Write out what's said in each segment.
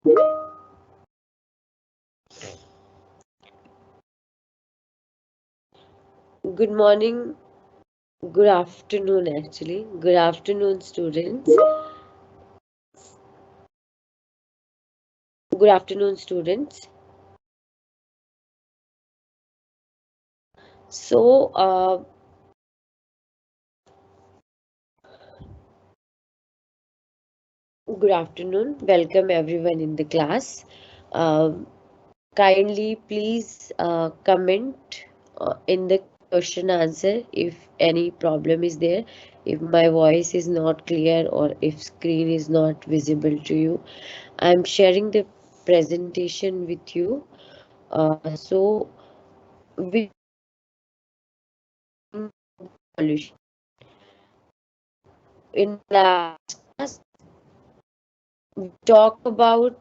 Good morning, good afternoon actually. Good afternoon, students. Good afternoon, students. So, good afternoon. Welcome everyone in the class. Um, Kindly please comment in the question answer if any problem is there, if my voice is not clear or if screen is not visible to you. I'm sharing the presentation with you. So we pollution in last class we talk about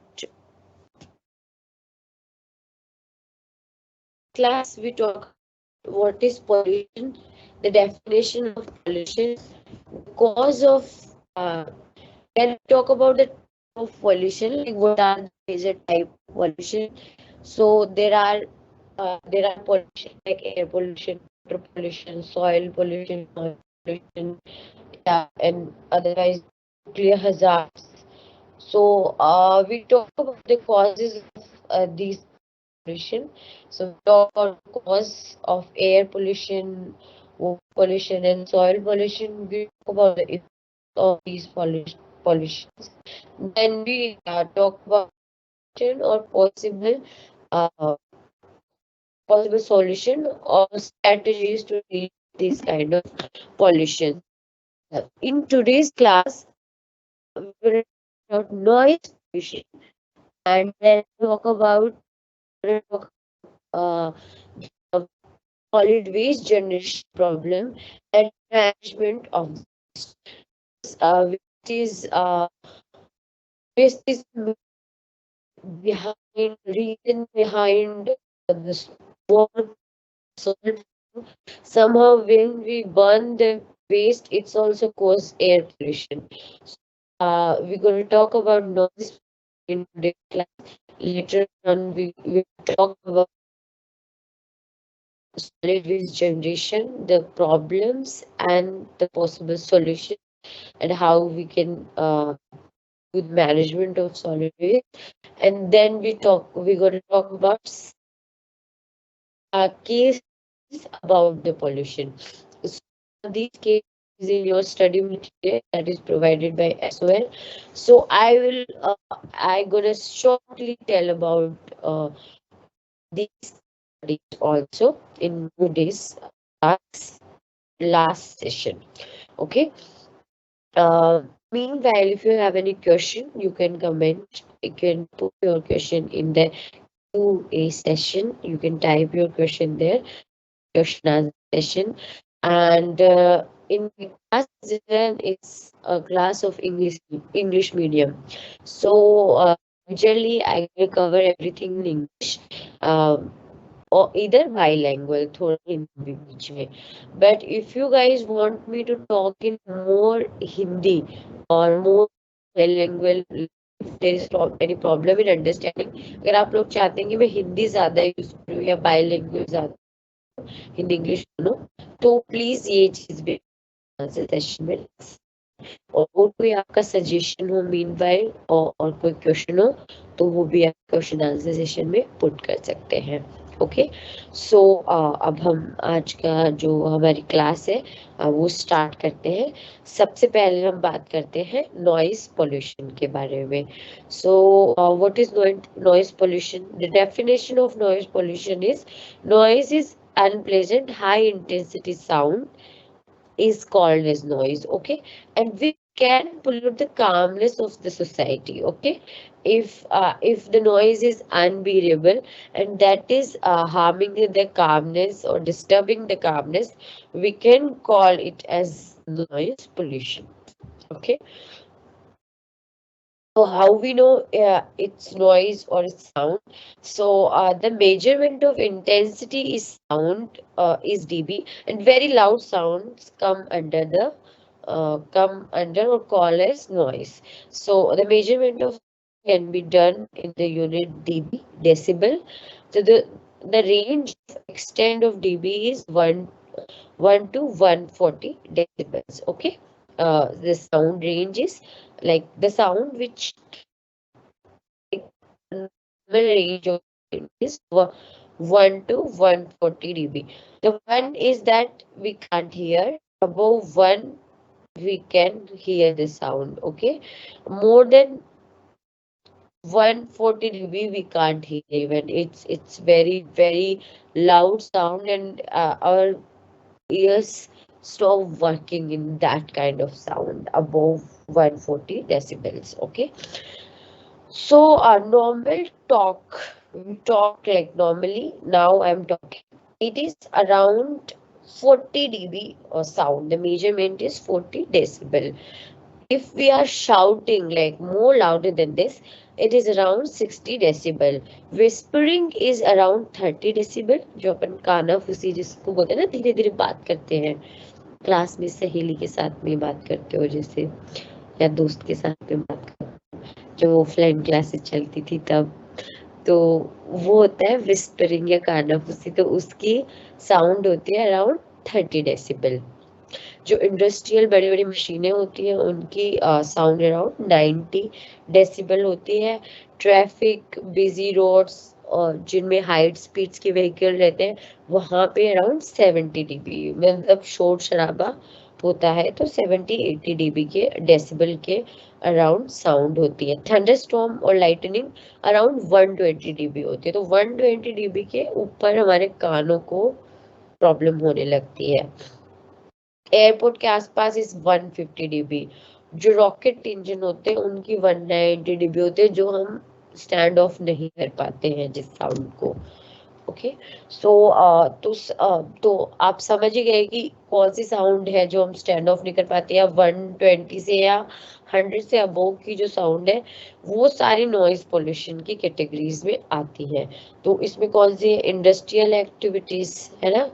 what is pollution, the definition of pollution, the cause of when we talk about the type of pollution, like what are the major type of pollution. So there are pollution like air pollution, water pollution, soil pollution, noise pollution, yeah, and otherwise nuclear hazards. So we talk about the causes of these pollution. So we talk about the cause of air pollution, water pollution, and soil pollution. We talk about the effects of these pollutions. Then we talk about or uh, possible solution or strategies to deal with this kind of pollution. In today's class, we will talk about noise pollution and then talk uh, the solid waste generation problem and management of this, which is waste is behind reason behind this war. Somehow when we burn the waste, it's also cause air pollution. We're going to talk about noise in today's class. Later on, we will talk about solid waste generation, the problems and the possible solution, and how we can do the management of solid waste. And then we're going to talk about cases about the pollution. So these cases in your study material that is provided by SOL. So I gonna shortly tell about these studies also in today's last session. Okay. Meanwhile, if you have any question, you can comment. You can put your question in the Q&A session. You can type your question there, question answer session. And in my class, then it's a class of English medium. So usually I will cover everything in English. Um, or either bilingual थोड़ा हिंदी भी बीच में. But if you guys want me to talk in more Hindi or more bilingual, if there is any problem in understanding, अगर आप लोग चाहते हैं कि मैं हिंदी ज्यादा यूज करूँ या bilingual ज्यादा हिंदी इंग्लिश दोनों, तो प्लीज ये चीज भी सेशन में और कोई आपका सजेशन हो मीनवाइल और कोई क्वेश्चन हो तो वो भी आप क्वेश्चन आंसर सेशन में पुट कर सकते हैं. ओके. सो अब हम आज का जो हमारी क्लास है वो स्टार्ट करते हैं. सबसे पहले हम बात करते हैं नॉइस पोल्यूशन के बारे में. So what is noise pollution? The definition of noise pollution is noise is unpleasant high intensity sound is called as noise. Okay. And we can pollute the calmness of the society. Okay. If the noise is unbearable and that is harming the calmness or disturbing the calmness, we can call it as noise pollution. Okay. So how we know it's noise or it's sound? So the measurement of intensity is sound is dB, and very loud sounds come under or call as noise. So the measurement of can be done in the unit dB, decibel. So the range of extent of dB is 1 to 140 decibels. Okay, the sound range is like the sound which normal range of is 1 to 140 dB. The one is that we can't hear. Above 1 we can hear the sound. Okay, more than 140 dB we can't hear even. It's very loud sound, and our ears stop working in that kind of sound above 140 decibels. Okay, so normal talk, we talk like normally. Now I'm talking, it is around 40 dB or sound. The measurement is 40 decibel. If we are shouting like more louder than this, it is around 60 decibel. Whispering is around 30 decibel. जो अपन काना फूसी जिसको बोलते हैं ना, धीरे धीरे बात करते हैं, क्लास में सहेली के साथ में बात करते हो जैसे, या दोस्त के साथ में बात करते हो, जो ऑफलाइन क्लासेस चलती थी तब, तो वो होता है विस्परिंग या काना फूसी। तो उसकी साउंड होती है अराउंड 30 डेसिबल। जो इंडस्ट्रियल बड़ी बड़ी मशीनें होती हैं उनकी साउंड अराउंड 90 डेसिबल होती है। ट्रैफिक, बिजी रोड्स और जिनमें हाई स्पीड्स के व्हीकल रहते हैं वहाँ पे अराउंड 70 dB, मतलब शोर शराबा होता है तो 70-80 dB के डेसिबल के अराउंड साउंड होती है। थंडरस्टॉर्म और लाइटनिंग अराउंड 120 dB होती है। तो 120 dB के ऊपर हमारे कानों को प्रॉब्लम होने लगती है। एयरपोर्ट के आसपास इस 150 dB। जो रॉकेट इंजन होते हैं उनकी 190 dB होते हैं, जो हम स्टैंड ऑफ नहीं कर पाते हैं जिस साउंड को। ओके, सो तो आप समझ ही गए कि कौन सी साउंड है जो हम स्टैंड ऑफ नहीं कर पाते, या 120 से या 100 से अबोव की जो साउंड है वो सारी नॉइज पोल्यूशन की कैटेगरीज में आती है। तो इसमें कौन सी इंडस्ट्रियल एक्टिविटीज है ना,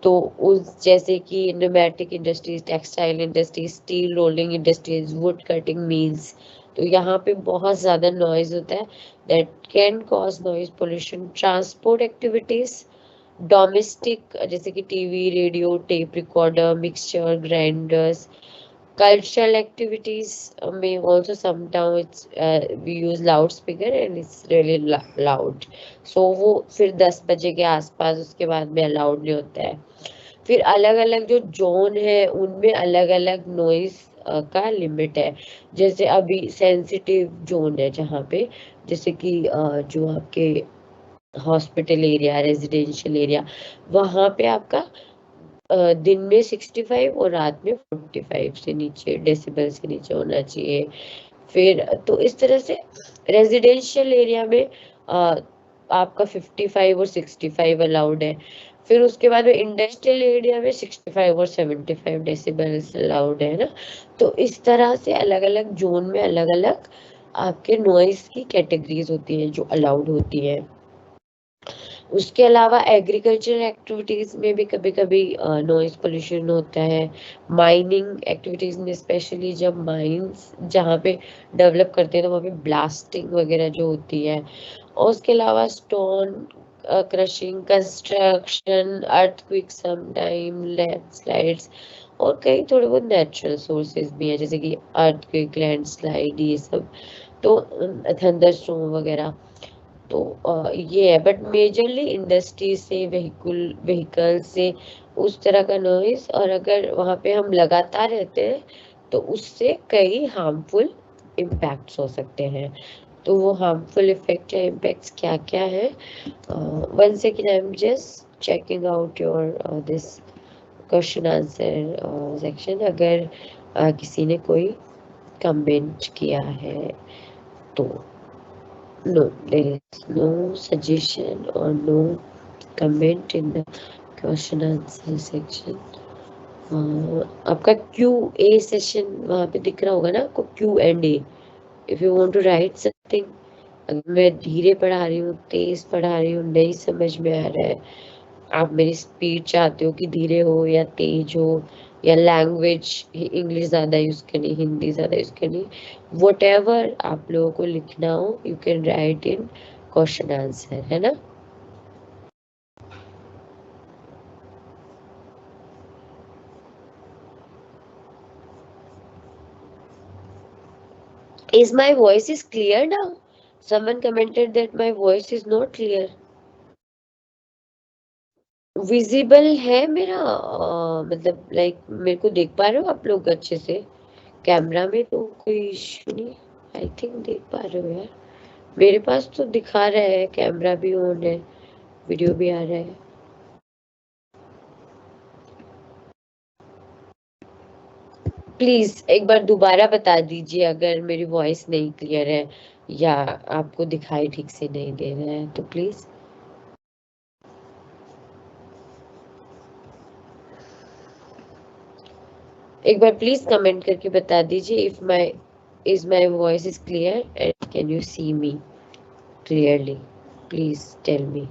तो उस जैसे कि pneumatic industries, textile industries, steel rolling industries, would cutting mills, तो यहाँ पे बहुत ज़्यादा नॉइज होता है, that can cause noise pollution. Transport activities, domestic जैसे कि TV, radio, tape recorder, mixture grinders. Cultural activities may also sometimes we use loudspeaker and it's really loud. So वो फिर 10 बजे के आसपास, उसके बाद में अलाउड नहीं होता है। फिर अलग अलग जो जोन है उनमें अलग अलग नॉइज का लिमिट है। जैसे अभी सेंसिटिव जोन है जहाँ पे, जैसे कि जो आपके हॉस्पिटल एरिया, रेजिडेंशियल एरिया, वहाँ पे आपका दिन में 65 और रात में 45 से नीचे डेसिबल से नीचे होना चाहिए। फिर तो इस तरह से रेजिडेंशियल एरिया में आपका 55 और 65 अलाउड है। फिर उसके बाद में इंडस्ट्रियल एरिया में 65 और 75 डेसिबल्स अलाउड है ना। तो इस तरह से अलग अलग जोन में अलग अलग आपके नॉइस की कैटेगरीज होती हैं जो अलाउड होती है। उसके अलावा एग्रीकल्चरल एक्टिविटीज में भी कभी कभी नॉइज पोल्यूशन होता है। माइनिंग एक्टिविटीज में स्पेशली जब माइंस जहाँ पे डेवलप करते हैं तो वहाँ पे ब्लास्टिंग वगैरह जो होती है। और उसके अलावा stone crushing, construction, earthquake, sometime landslides, और कई थोड़े बहुत नेचुरल सोर्सेज भी हैं जैसे कि अर्थक्वेक, लैंडस्लाइड, ये सब, तो थंडरस्टॉर्म वगैरह। तो ये है, बट मेजरली इंडस्ट्री से, व्हीकल से उस तरह का नॉइज। और अगर वहाँ पे हम लगातार रहते हैं तो उससे कई हार्मफुल इम्पैक्ट्स हो सकते हैं। तो वो हार्मफुल इफेक्ट या इम्पैक्ट्स क्या क्या है, one second, I am just checking out your this question answer section. अगर किसी ने कोई कमेंट किया है तो no, there is no suggestion or no comment in the question answer section. आपका QA सेशन वहाँ पे दिख रहा होगा ना आपको, Q&A। If you want to write something, अगर मैं धीरे पढ़ा रही हूँ, तेज पढ़ा रही हूँ, नहीं समझ में आ रहा है, आप मेरी स्पीड चाहते हो कि धीरे हो या तेज हो, या लैंग्वेज इंग्लिश ज़्यादा यूज़ करनी, हिंदी ज़्यादा यूज़ करनी, वट एवर आप लोगों को लिखना हो, you can write in question answer, है ना। Is my voice is clear now? Someone commented that my voice is not clear. Visible है मेरा, मतलब लाइक मेरे को देख पा रहे हो आप लोग अच्छे से? कैमरा में तो कोई इशू नहीं, आई थिंक देख पा रहे हो यार। मेरे पास तो दिखा रहा है, कैमरा भी ऑन है, वीडियो भी आ रहा है। प्लीज एक बार दोबारा बता दीजिए अगर मेरी वॉइस नहीं क्लियर है या आपको दिखाई ठीक से नहीं दे रहा है तो प्लीज। एक बार प्लीज कमेंट करके बता दीजिए if my is my voice is clear and can you see me clearly, please tell me.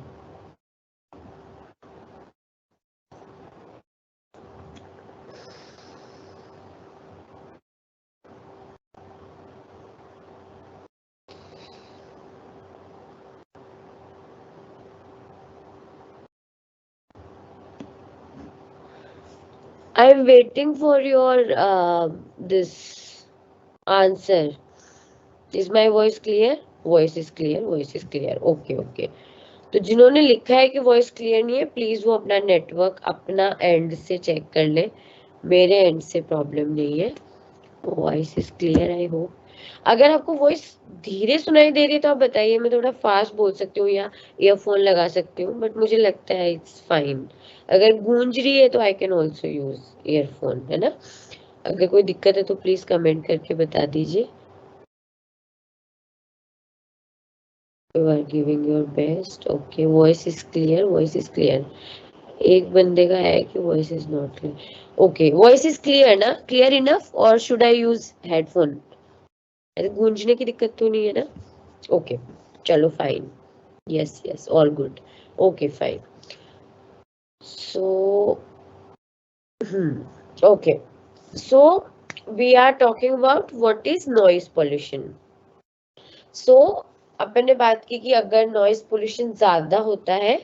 I am waiting for your this answer. Is my voice clear? Voice is clear, voice is clear, okay okay. तो जिन्होंने लिखा है कि voice clear नहीं है, please वो अपना network अपना एंड से चेक कर ले, मेरे एंड से प्रॉब्लम नहीं है। Voice is clear I hope. अगर आपको वॉइस धीरे सुनाई दे रही है तो आप बताइए, मैं थोड़ा फास्ट बोल सकती हूँ या ईयरफोन लगा सकती हूँ, बट मुझे लगता है इट्स फाइन। अगर गूंज रही है तो I can also use earphone, है ना। अगर कोई दिक्कत है तो प्लीज कमेंट करके बता दीजिए। You are giving your best, okay, voice is clear, voice is clear. एक बंदे का है कि voice is not clear. Okay, voice is clear ना, क्लियर इनफ, और शुड आई यूज हेडफोन? ऐसे गूंजने की दिक्कत तो नहीं है ना? ओके, चलो fine, yes yes, all good, okay fine. So okay, so we are talking about what is noise pollution. So अपन ने बात की कि अगर नॉइज पोल्यूशन ज्यादा होता है,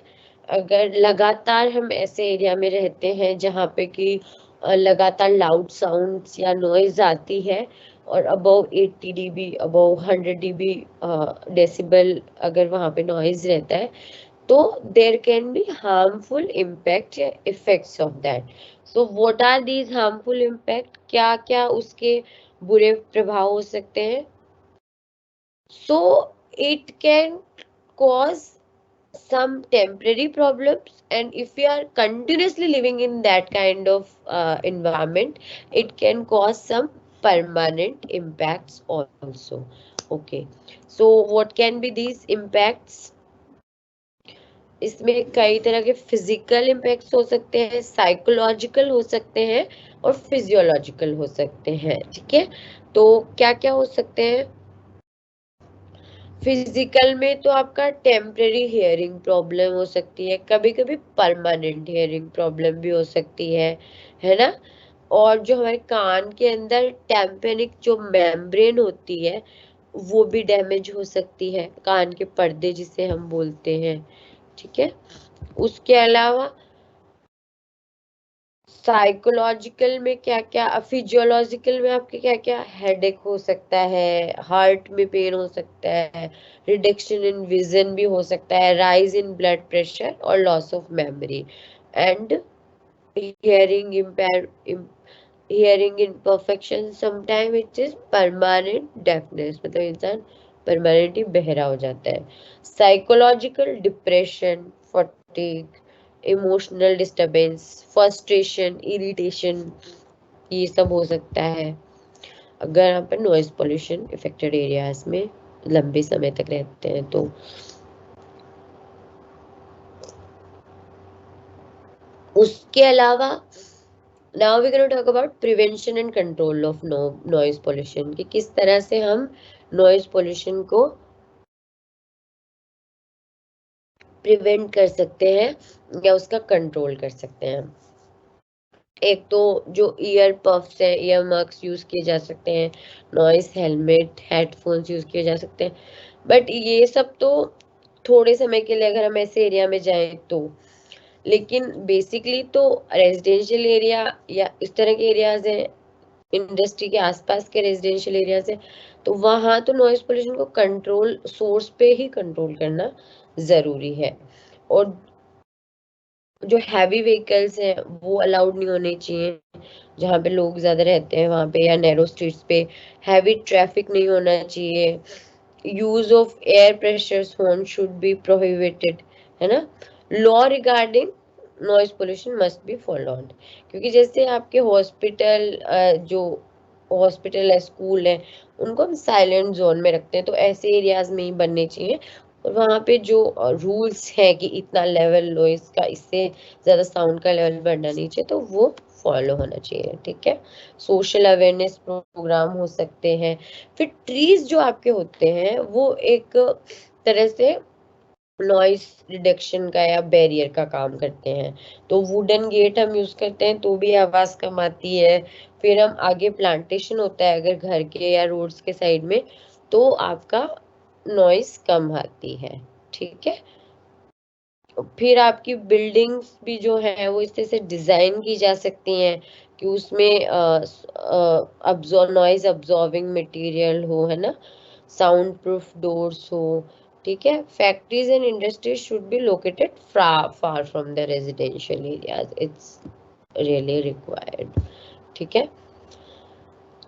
अगर लगातार हम ऐसे एरिया में रहते हैं जहाँ पे कि लगातार लाउड साउंड्स या नॉइज आती है, और above 80 dB, above 100 dB decibel अगर वहाँ पे नॉइज रहता है, तो there can be harmful impact या effects of that. So what are these harmful impact, क्या क्या उसके बुरे प्रभाव हो सकते हैं? So it can cause some temporary problems, and if we are continuously living in that kind of environment, it can cause some permanent impacts also. Okay, so what can be these impacts? इसमें कई तरह के physical impacts हो सकते हैं, psychological हो सकते हैं, और फिजियोलॉजिकल हो सकते हैं, ठीक है। तो क्या क्या हो सकते हैं? फिजिकल में तो आपका टेम्परेरी हियरिंग प्रॉब्लम हो सकती है, कभी कभी परमानेंट हियरिंग प्रॉब्लम भी हो सकती है ना। और जो हमारे कान के अंदर टेम्पेनिक जो मेम्ब्रेन होती है, वो भी डैमेज हो सकती है, कान के पर्दे जिसे हम बोलते हैं, ठीक है। उसके अलावा साइकोलॉजिकल में क्या क्या, फिजियोलॉजिकल में आपके क्या क्या, हेडेक हो सकता है, हार्ट में पेन हो सकता है, रिडक्शन इन विजन भी हो सकता है, राइज इन ब्लड प्रेशर और loss of memory, and hearing empire hearing imperfection, sometime it is permanent deafness, मतलब इंसान परमानेंटली बहरा हो जाता है। Psychological depression, fatigue, emotional disturbance, frustration, irritation, ये सब हो सकता है अगर यहाँ पर नॉइज पोल्यूशन इफेक्टेड एरियाज में लंबे समय तक रहते हैं तो। उसके अलावा now we gonna talk about prevention and control of noise pollution, कि किस तरह से हम नॉइज पोल्यूशन को प्रिवेंट कर सकते हैं या उसका कंट्रोल कर सकते हैं। एक तो जो ईयर पफ्स है, ईयर मग्स यूज किए जा सकते हैं, नॉइस हेलमेट, हेडफोन्स यूज किए जा सकते हैं, बट ये सब तो थोड़े समय के लिए अगर हम ऐसे एरिया में जाएं तो। लेकिन बेसिकली तो रेजिडेंशियल एरिया या इस तरह के एरियाज हैं, इंडस्ट्री के आसपास के रेजिडेंशियल एरियाज हैं, तो वहां तो नॉइस पोल्यूशन को कंट्रोल सोर्स पे ही कंट्रोल करना जरूरी है। और जो हैवी व्हीकल्स हैं वो अलाउड नहीं होने चाहिए, जहाँ पे लोग ज्यादा रहते हैं वहां पे, या नैरो स्ट्रीट्स पे हैवी ट्रैफिक नहीं होना चाहिए। Use of air pressure horn should be prohibited, है ना। Law regarding noise pollution must be followed, क्योंकि जैसे आपके हॉस्पिटल, जो हॉस्पिटल है, स्कूल है, उनको हम साइलेंट जोन में रखते हैं, तो ऐसे एरियाज में ही बनने चाहिए। और वहाँ पे जो रूल्स है कि इतना लेवल नॉइज का, इससे ज्यादा साउंड का लेवल बढ़ना नहीं चाहिए, तो वो फॉलो होना चाहिए, ठीक है। सोशल अवेयरनेस प्रोग्राम हो सकते हैं। फिर ट्रीज जो आपके होते हैं वो एक तरह से नॉइस रिडक्शन का या बैरियर का काम करते हैं। तो वुडन गेट हम यूज करते हैं तो भी आवाज कम आती है। फिर हम आगे प्लांटेशन होता है अगर घर के या रोड्स के साइड में, तो आपका नॉइस कम आती है, ठीक है। फिर आपकी बिल्डिंग्स भी जो है वो इस तरह से डिजाइन की जा सकती हैं कि उसमें नॉइज अब्जॉर्बिंग मटेरियल हो, है ना, साउंड प्रूफ डोर्स हो, ठीक है। Factories and industries should be located far from the residential areas, it's really required, ठीक है।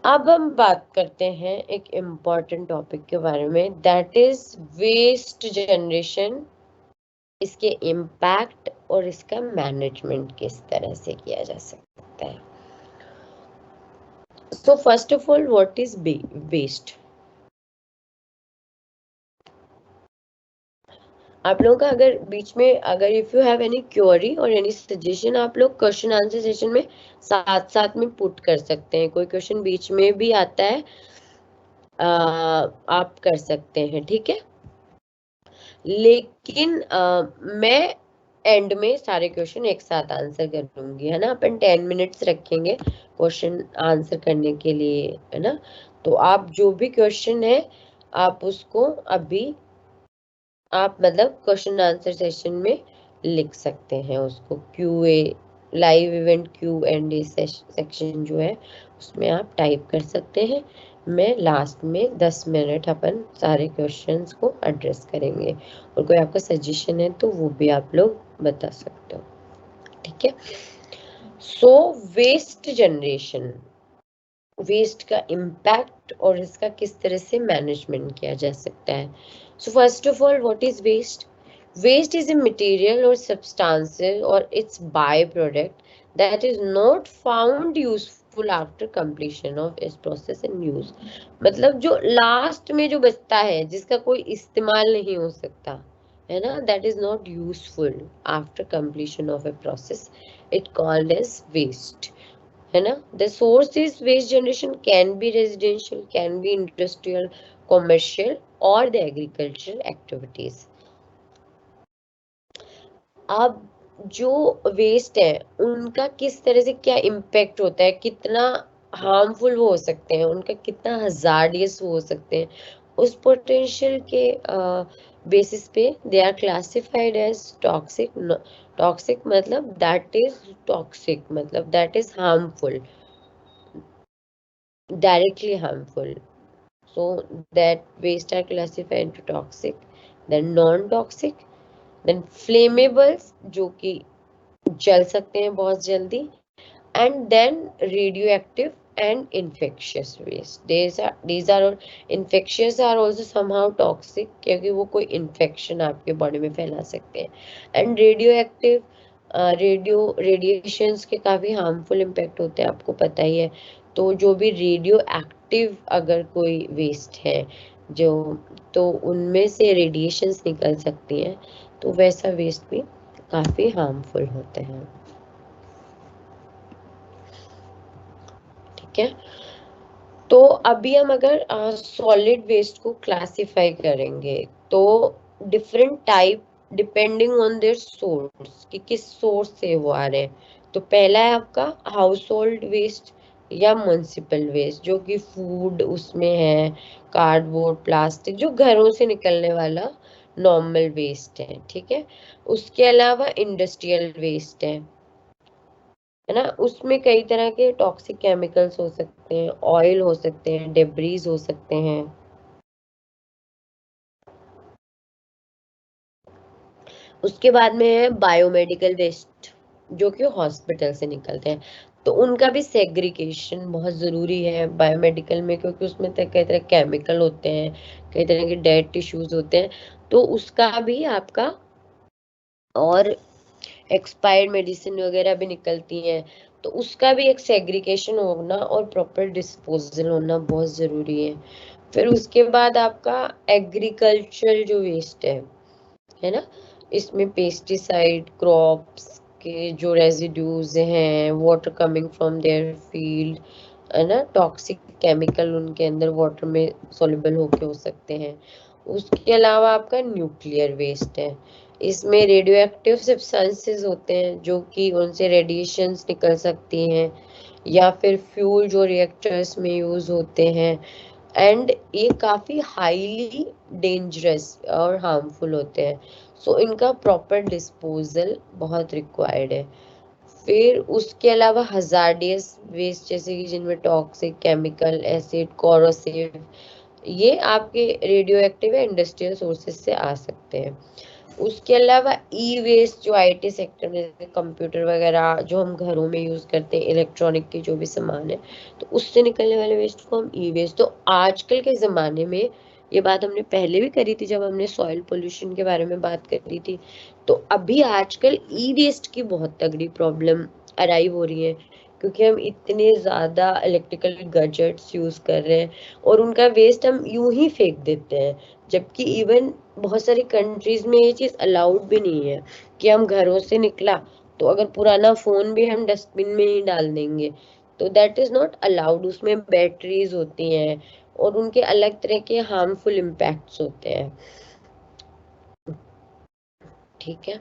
अब हम बात करते हैं एक इम्पॉर्टेंट टॉपिक के बारे में, दैट इज वेस्ट जनरेशन, इसके इम्पैक्ट और इसका मैनेजमेंट किस तरह से किया जा सकता है। So first of all, what is waste. आप लोगों का अगर बीच में, अगर if you have any query और एनी सजेशन, आप लोग क्वेश्चन आंसर सेशन में साथ साथ में पुट कर सकते हैं। कोई क्वेश्चन बीच में भी आता है, आप कर सकते हैं, ठीक है। लेकिन मैं एंड में सारे क्वेश्चन एक साथ आंसर कर दूंगी, है ना। अपन 10 मिनट्स रखेंगे क्वेश्चन आंसर करने के लिए, है ना। तो आप जो भी क्वेश्चन है आप उसको अभी, आप मतलब क्वेश्चन आंसर सेशन में लिख सकते हैं उसको। QA live event Q&A section जो है उसमें आप टाइप कर सकते हैं। मैं लास्ट में 10 मिनट अपन सारे क्वेश्चंस को एड्रेस करेंगे, और कोई आपका सजेशन है तो वो भी आप लोग बता सकते हो, ठीक है। सो वेस्ट जनरेशन, वेस्ट का इम्पैक्ट और इसका किस तरह से मैनेजमेंट किया जा सकता है। So first of all, what is waste. Waste is a material or substances or its byproduct that is not found useful after completion of its process and use। मतलब जो लास्ट में जो बचता है, जिसका कोई इस्तेमाल नहीं हो सकता, है ना, that is not useful after completion of a process, it called as waste, है ना। The source is waste generation can be residential, can be industrial, commercial और द एग्रीकल्चरल एक्टिविटीज। अब जो वेस्ट है उनका किस तरह से क्या इम्पेक्ट होता है, कितना हार्मफुल वो हो सकते हैं, उनका कितना हजार्डियस वो हो सकते हैं, उस पोटेंशियल के बेसिस पे they are classified as toxic. Toxic मतलब दैट इज टॉक्सिक, मतलब that is harmful, directly harmful. So that waste are classified into toxic, then non-toxic, then flammables जो कि जल सकते हैं बहुत जल्दी, and then radioactive and infectious waste. These are all infectious are also somehow toxic, क्योंकि वो कोई infection आपके बॉडी में फैला सकते हैं। and radioactive, रेडिएशंस के काफी हार्मफुल इम्पैक्ट होते हैं, आपको पता ही है। तो जो भी रेडियो एक्टिव अगर कोई वेस्ट है जो, तो उनमें से रेडिएशंस निकल सकती हैं, तो वैसा वेस्ट भी काफी हार्मफुल होते हैं, ठीक है। तो अभी हम अगर सॉलिड वेस्ट को क्लासिफाई करेंगे तो different type depending on their source, कि किस सोर्स से वो आ रहे हैं। तो पहला है आपका हाउस होल्ड वेस्ट या म्युनिसिपल वेस्ट, जो कि फूड उसमें है, कार्डबोर्ड, प्लास्टिक, जो घरों से निकलने वाला नॉर्मल वेस्ट है, ठीक है। उसके अलावा इंडस्ट्रियल वेस्ट है ना, उसमें कई तरह के टॉक्सिक केमिकल्स हो सकते हैं, ऑयल हो सकते हैं, डेब्रीज हो सकते हैं। उसके बाद में है बायोमेडिकल वेस्ट, जो कि हॉस्पिटल से निकलते हैं। तो उनका भी सेग्रीगेशन बहुत ज़रूरी है बायोमेडिकल में, क्योंकि उसमें कई तरह केमिकल होते हैं, कई तरह के डेड टिश्यूज होते हैं। तो उसका भी आपका, और एक्सपायर्ड मेडिसिन वगैरह भी निकलती हैं, तो उसका भी एक सेग्रीगेशन होना और प्रॉपर डिस्पोजल होना बहुत ज़रूरी है। फिर उसके बाद आपका एग्रीकल्चर जो वेस्ट है ना, इसमें पेस्टिसाइड, क्रॉप्स के जो रेजिड्यूज हैं, water coming from their field, है ना, टॉक्सिक केमिकल उनके अंदर वाटर में सॉल्युबल होके हो सकते हैं। उसके अलावा आपका न्यूक्लियर वेस्ट है, इसमें रेडियो एक्टिव सब्सटेंसेस होते हैं, जो कि उनसे रेडिएशंस निकल सकती हैं, या फिर फ्यूल जो रिएक्टर्स में यूज होते हैं। एंड ये काफी हाईली डेंजरस और हार्मफुल होते हैं। सो इनका प्रॉपर डिस्पोजल बहुत रिक्वायर्ड है। फिर उसके अलावा हजार्डियस वेस्ट, जैसे कि जिनमें टॉक्सिक केमिकल, एसिड, कोरोसिव, ये आपके रेडियो एक्टिव या इंडस्ट्रियल सोर्सेज से आ सकते हैं। उसके अलावा ई वेस्ट, जो आईटी सेक्टर में, जैसे कंप्यूटर वगैरह जो हम घरों में यूज करते हैं, इलेक्ट्रॉनिक के जो भी सामान है, तो उससे निकलने वाले वेस्ट को हम ई वेस्ट। तो आजकल के ज़माने में, ये बात हमने पहले भी करी थी जब हमने सॉइल पोल्यूशन के बारे में बात करी थी, तो अभी आजकल ई वेस्ट की बहुत तगड़ी प्रॉब्लम अराइव हो रही है, क्योंकि हम इतने ज़्यादा इलेक्ट्रिकल गैजेट्स यूज़ कर रहे हैं और उनका वेस्ट हम यूं ही फेंक देते हैं। जबकि इवन बहुत सारी कंट्रीज में ये चीज़ अलाउड भी नहीं है, कि हम घरों से निकला तो अगर पुराना फोन भी हम डस्टबिन में ही डाल देंगे, तो दैट इज नॉट अलाउड। उसमें बैटरीज होती हैं और उनके अलग तरह के हार्मफुल इम्पैक्ट्स होते हैं, ठीक है।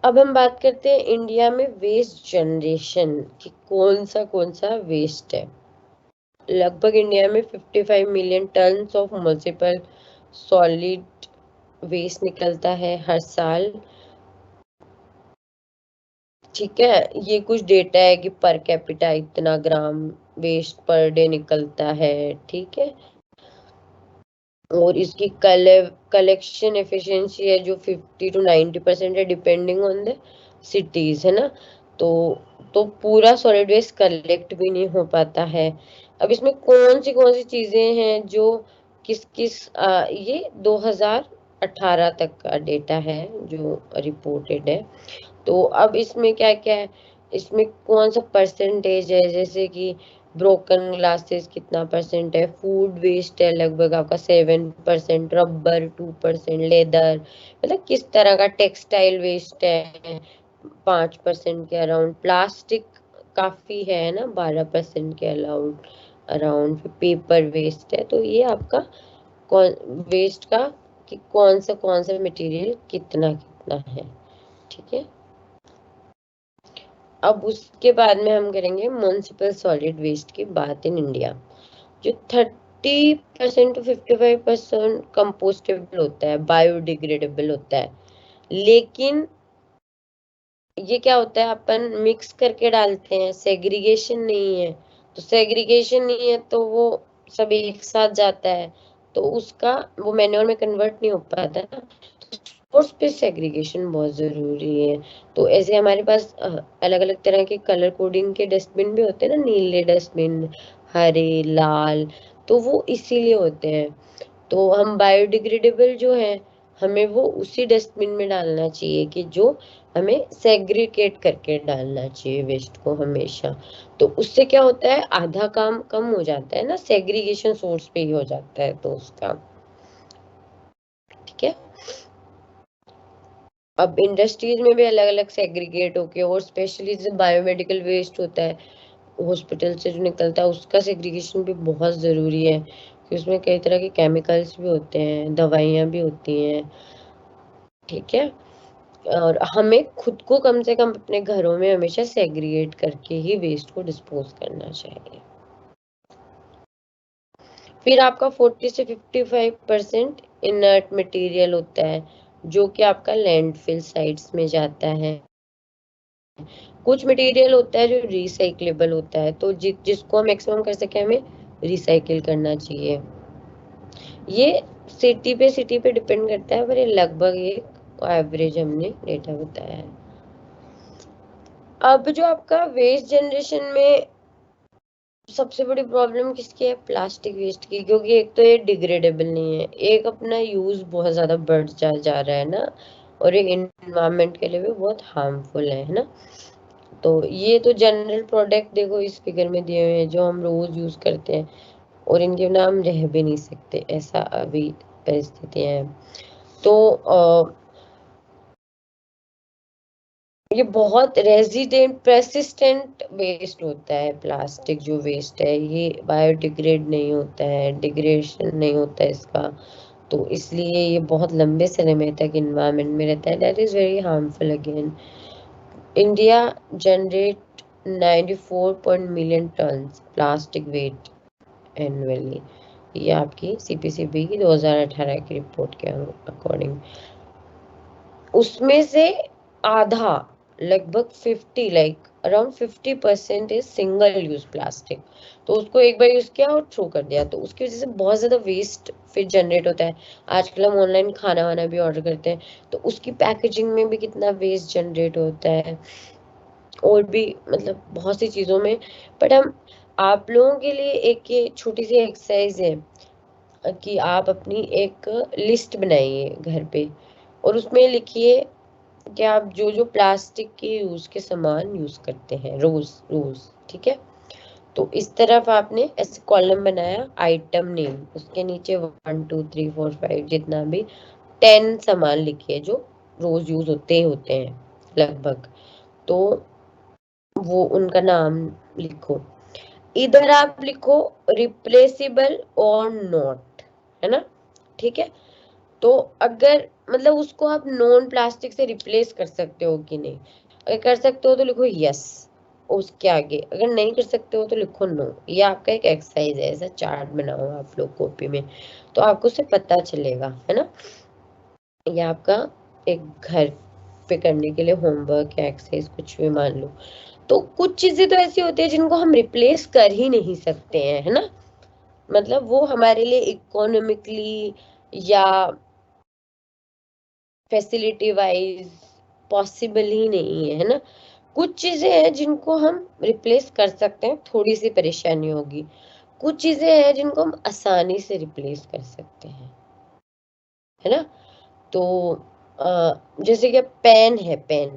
अब हम बात करते हैं इंडिया में वेस्ट जनरेशन की, कौन सा वेस्ट है। लगभग इंडिया में 55 million tons of multiple solid waste निकलता है हर साल, ठीक है। ये कुछ डेटा है कि पर कैपिटा इतना ग्राम वेस्ट पर डे निकलता है, ठीक है। और इसकी कलेक्शन एफिशिएंसी है जो 50 to 90% है, डिपेंडिंग ऑन द सिटीज, है ना। तो पूरा सॉलिड वेस्ट कलेक्ट भी नहीं हो पाता है। अब इसमें कौन सी चीजें हैं जो किस किस ये 2018 तक का डेटा है जो रिपोर्टेड है। तो अब इसमें क्या क्या है, इसमें कौन सा परसेंटेज है, जैसे कि ब्रोकन ग्लासेस कितना परसेंट है, फूड वेस्ट है लगभग आपका 7%, रबर 2%, लेदर, मतलब किस तरह का, टेक्सटाइल वेस्ट है 5% के अराउंड, प्लास्टिक काफी है ना 12% के अलाउंड अराउंड, पेपर वेस्ट है। तो ये आपका कौन वेस्ट का, कि कौन सा मटेरियल कितना कितना है, ठीक है। अब उसके बाद में हम करेंगे म्युनिसिपल सॉलिड वेस्ट की बात इन इंडिया, जो 30% to 55% कंपोस्टेबल होता है, बायोडिग्रेडेबल होता है। लेकिन ये क्या होता है, अपन मिक्स करके डालते हैं, सेग्रीगेशन नहीं है। तो सेग्रीगेशन नहीं है तो वो सब एक साथ जाता है, तो उसका वो मैन्योर में कन्वर्ट नहीं हो पाता ना। सोर्स पे सेग्रीगेशन बहुत जरूरी है। तो ऐसे हमारे पास अलग अलग तरह के कलर कोडिंग के डस्टबिन भी होते हैं ना, नीले डस्टबिन, हरे, लाल, तो वो इसीलिए होते हैं। तो हम बायोडिग्रेडेबल जो है, हमें वो उसी डस्टबिन में डालना चाहिए, कि जो हमें सेग्रीगेट करके डालना चाहिए वेस्ट को हमेशा। तो उससे क्या होता है, आधा काम कम हो जाता है ना, सेग्रीगेशन सोर्स पे ही हो जाता है तो उसका, ठीक है। अब इंडस्ट्रीज में भी अलग अलग सेग्रीगेट होके, और स्पेशली जो बायोमेडिकल वेस्ट होता है हॉस्पिटल से जो निकलता है, उसका सेग्रीगेशन भी बहुत ज़रूरी है, कि उसमें कई तरह के केमिकल्स भी होते हैं, दवाइयाँ भी होती हैं। ठीक है। और हमें खुद को कम से कम अपने घरों में हमेशा सेग्रीगेट करके ही वेस्ट को डिस्पोज करना चाहिए। फिर आपका 40 से 55% इनर्ट मटेरियल होता है जो कि आपका लैंडफिल साइट्स में जाता है। कुछ मटेरियल होता है जो रिसाइक्लेबल होता है, तो जिसको हम मैक्सिमम कर सके हमें रिसाइकिल करना चाहिए। ये सिटी पे डिपेंड करता है, पर ये लगभग एक एवरेज हमने डेटा बताया है। अब जो आपका वेस्ट जनरेशन में सबसे बड़ी प्रॉब्लम किसकी है? प्लास्टिक वेस्ट की, क्योंकि एक तो ये डिग्रेडेबल नहीं है, एक अपना यूज बहुत ज्यादा बढ़ जा रहा है ना, और ये इन्वायरमेंट के लिए भी बहुत हार्मफुल है ना। तो ये तो जनरल प्रोडक्ट देखो इस फिगर में दिए हुए हैं जो हम रोज यूज करते हैं, और इनके बिना हम रह भी नहीं सकते, ऐसा अभी परिस्थितियां हैं। तो ये बहुत रेजिडेंट परसिस्टेंट वेस्ट होता है। प्लास्टिक जो वेस्ट है ये बायोडिग्रेड नहीं होता है, डिग्रेडेशन नहीं होता है इसका, तो इसलिए ये बहुत लंबे समय तक इन्वायरमेंट में रहता है। That is very harmful again. India generate 94 million tons plastic weight annually. ये आपकी सीपीसीबी की 2018 की रिपोर्ट के अकॉर्डिंग। उसमें से आधा, लगभग 50, like around 50% is single use plastic. तो उसको एक बार यूज किया और थ्रो कर दिया, तो उसकी वजह से बहुत ज्यादा वेस्ट फिर जनरेट होता है। आजकल हम ऑनलाइन खाना वाना भी ऑर्डर करते हैं, तो उसकी पैकेजिंग में भी कितना वेस्ट जनरेट होता है, और भी मतलब बहुत सी चीजों में। बट हम आप लोगों के लिए एक ये छोटी सी एक्सरसाइज है कि आप अपनी एक लिस्ट बनाइए घर पे, और उसमें लिखिए कि आप जो जो प्लास्टिक के यूज के सामान यूज करते हैं रोज रोज, ठीक है। तो इस तरफ आपने ऐसे कॉलम बनाया, आइटम नेम, उसके नीचे 1 2 3 4 5 जितना भी 10 सामान लिखिए जो रोज यूज होते हैं लगभग। तो वो उनका नाम लिखो। इधर आप लिखो रिप्लेसेबल और नॉट, है ना, ठीक है। तो अगर मतलब उसको आप नॉन प्लास्टिक से रिप्लेस कर सकते हो कि नहीं, अगर कर सकते हो तो लिखो यस, उसके आगे अगर नहीं कर सकते हो तो लिखो नो। ये आपका एक एक्सरसाइज है, ऐसा चार्ट बनाओ आप लोग कॉपी में, तो आपको उससे पता चलेगा, है ना। ये आपका एक घर पे करने के लिए होमवर्क या एक्सरसाइज कुछ भी मान लो। तो कुछ चीजें तो ऐसी होती है जिनको हम रिप्लेस कर ही नहीं सकते हैं, है ना, मतलब वो हमारे लिए इकोनॉमिकली या फैसिलिटी वाइज पॉसिबल ही नहीं है ना। कुछ चीजें हैं जिनको हम रिप्लेस कर सकते हैं, थोड़ी सी परेशानी होगी। कुछ चीजें हैं जिनको हम आसानी से रिप्लेस कर सकते हैं, है ना। तो जैसे कि पेन है, पेन,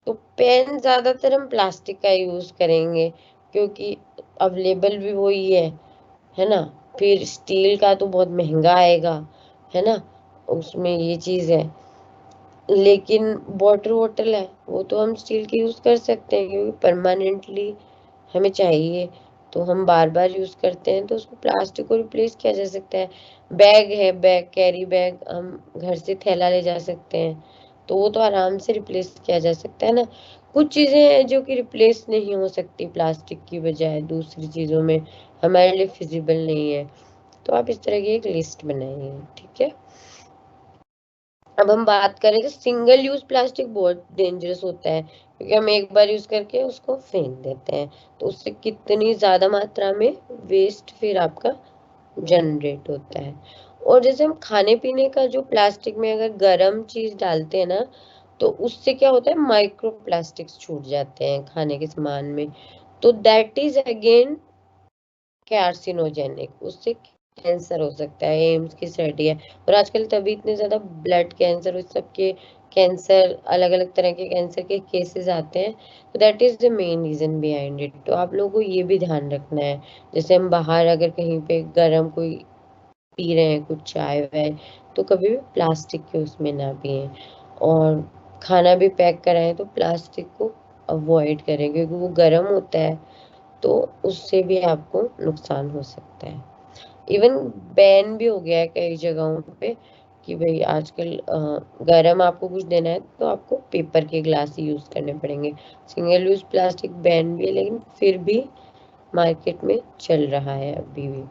तो पेन ज्यादातर हम प्लास्टिक का यूज करेंगे क्योंकि अवेलेबल भी वही है ना। फिर स्टील का तो बहुत महंगा आएगा, है ना, उसमें ये चीज है। लेकिन वाटर बॉटल है वो तो हम स्टील की यूज कर सकते हैं क्योंकि परमानेंटली हमें चाहिए, तो हम बार बार यूज करते हैं, तो उसको प्लास्टिक को रिप्लेस किया जा सकता है। बैग है, बैग, कैरी बैग, हम घर से थैला ले जा सकते हैं, तो वो तो आराम से रिप्लेस किया जा सकता है ना। कुछ चीजें हैं जो कि रिप्लेस नहीं हो सकती प्लास्टिक की बजाय दूसरी चीजों में, हमारे लिए फिजिबल नहीं है। तो आप इस तरह की एक लिस्ट बनाइए, ठीक है। अब हम बात करें तो सिंगल यूज प्लास्टिक बहुत डेंजरस होता है क्योंकि हम एक बार यूज करके उसको फेंक देते हैं, तो उससे कितनी ज्यादा मात्रा में वेस्ट फिर आपका जनरेट होता है। और जैसे हम खाने पीने का जो प्लास्टिक में अगर गर्म चीज डालते हैं ना, तो उससे क्या होता है, माइक्रो प्लास्टिक्स छूट जाते हैं खाने के सामान में, तो दैट इज अगेन कार्सिनोजेनिक, उससे कैंसर हो सकता है। एम्स की स्टडी है, और आजकल तभी इतने ज्यादा ब्लड कैंसर, उस सबके कैंसर, अलग अलग तरह के कैंसर के केसेस आते हैं, तो that is the main reason behind it. तो आप लोगों को ये भी ध्यान रखना है, जैसे हम बाहर अगर कहीं पे गरम कोई पी रहे हैं कुछ चाय वाय, तो कभी भी प्लास्टिक के उसमें ना पिए, और खाना भी पैक कराएं तो प्लास्टिक को अवॉइड करें क्योंकि वो गर्म होता है, तो उससे भी आपको नुकसान हो सकता है। इवन बैन भी हो गया है कई जगहों पे कि भाई आजकल गर्म आपको कुछ देना है तो आपको पेपर के ग्लास ही यूज करने पड़ेंगे। सिंगल यूज प्लास्टिक बैन भी है, लेकिन फिर भी मार्केट में चल रहा है अभी भी।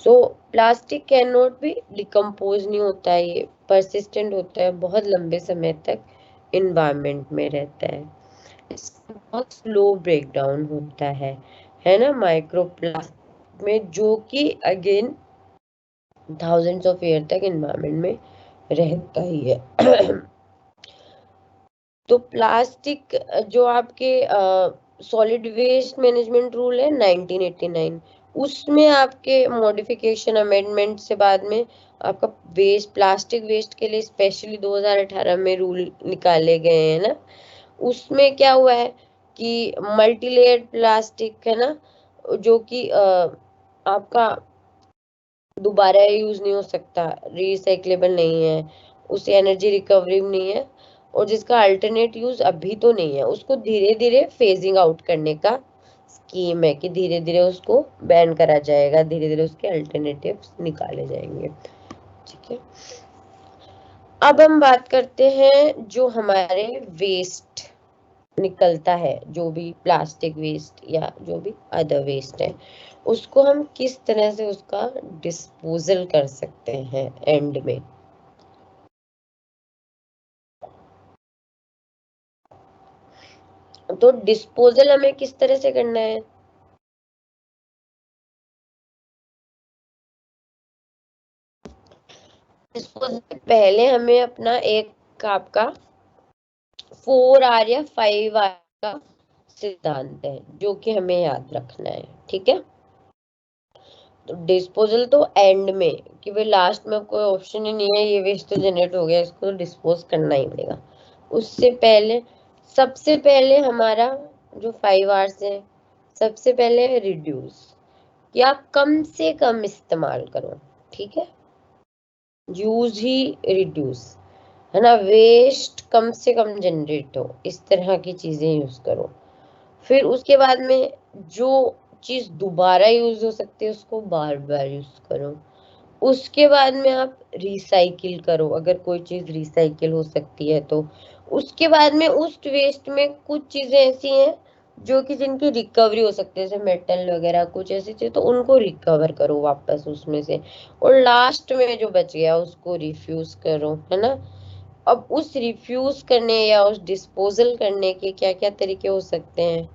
सो प्लास्टिक कैन नॉट भी डिकम्पोज नहीं होता है, ये परसिस्टेंट होता है, बहुत लंबे समय तक इन्वायरमेंट में रहता है। इसका बहुत स्लो ब्रेक डाउन होता है ना, माइक्रो प्लास्टिक में, जो कि अगेन थाउजेंड्स ऑफ ईयर तक इन्वायरमेंट में रहता ही है। तो प्लास्टिक जो आपके सॉलिड वेस्ट मैनेजमेंट रूल है 1989, उसमें आपके मॉडिफिकेशन अमेंडमेंट से बाद में आपका वेस्ट, प्लास्टिक वेस्ट के लिए स्पेशली 2018 में रूल निकाले गए हैं ना। उसमें क्या हुआ है कि मल्टीलेयर्ड प्लास्टिक है ना, जो कि आपका दोबारा यूज नहीं हो सकता, रिसाइक्लेबल नहीं है, उससे एनर्जी रिकवरी नहीं है, और जिसका अल्टरनेट यूज अभी तो नहीं है, उसको धीरे धीरे फेजिंग आउट करने का स्कीम है कि धीरे धीरे उसको बैन करा जाएगा, धीरे धीरे उसके अल्टरनेटिव्स निकाले जाएंगे। ठीक है, अब हम बात करते हैं जो हमारे वेस्ट निकलता है, जो भी प्लास्टिक वेस्ट या जो भी अदर वेस्ट है, उसको हम किस तरह से उसका डिस्पोजल कर सकते हैं एंड में। तो डिस्पोजल हमें किस तरह से करना है? डिस्पोजल पहले हमें अपना एक आपका 4R या 5R का सिद्धांत है जो कि हमें याद रखना है। ठीक है, तो डिस्पोजल तो एंड में, कि भाई लास्ट में कोई ऑप्शन ही नहीं है, ये वेस्ट तो जनरेट हो गया, इसको तो डिस्पोज करना ही पड़ेगा। उससे पहले, सबसे पहले हमारा जो 5 आवर्स है, सबसे पहले रिड्यूस, या कम से कम इस्तेमाल करो। ठीक है, यूज ही रिड्यूस, है ना, वेस्ट कम से कम जनरेट हो, इस तरह की चीजें यूज करो। फिर उसके बाद में जो चीज दोबारा यूज हो सकती है उसको बार बार यूज करो। उसके बाद में आप रिसाइकिल करो, अगर कोई चीज रिसाइकिल हो सकती है तो। उसके बाद में उस वेस्ट में कुछ चीजें ऐसी हैं जो कि जिनकी रिकवरी हो सकती है, जैसे मेटल वगैरह कुछ ऐसी चीज, तो उनको रिकवर करो वापस उसमें से। और लास्ट में जो बच गया उसको रिफ्यूज करो, है ना। अब उस रिफ्यूज करने या उस डिस्पोजल करने के क्या क्या तरीके हो सकते हैं,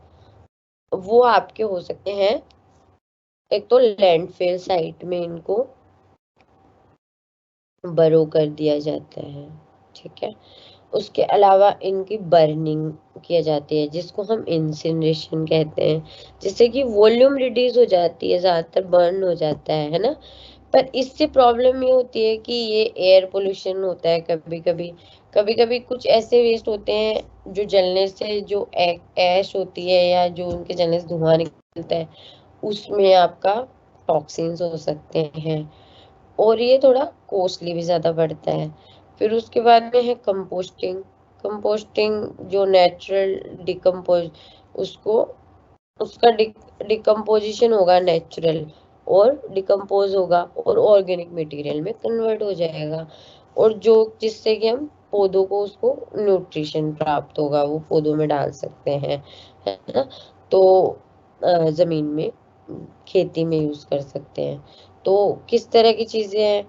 वो आपके हो सकते हैं। एक तो लैंडफिल साइट में इनको बरो कर दिया जाता है। ठीक है, उसके अलावा इनकी बर्निंग किया जाती है, जिसको हम इंसिनरेशन कहते हैं, जिससे कि वॉल्यूम रिड्यूस हो जाती है, ज्यादातर बर्न हो जाता है ना। पर इससे प्रॉब्लम ये होती है कि ये एयर पोल्यूशन होता है कभी कभी। कभी कभी कुछ ऐसे वेस्ट होते हैं जो जलने से जो ऐश होती है या जो उनके जलने से धुआं निकलता है, उसमें आपका टॉक्सिन्स हो सकते हैं, और ये थोड़ा कॉस्टली भी ज्यादा पड़ता है। फिर उसके बाद में है कंपोस्टिंग। कंपोस्टिंग जो नेचुरल डिकम्पोज, उसको, उसका डिकम्पोजिशन होगा नेचुरल, और डिकम्पोज होगा और ऑर्गेनिक मटेरियल में कन्वर्ट हो जाएगा, और जो जिससे कि हम पौधों को उसको न्यूट्रिशन प्राप्त होगा, वो पौधों में डाल सकते हैं, है ना। तो जमीन में, खेती में यूज कर सकते हैं। तो किस तरह की चीजें हैं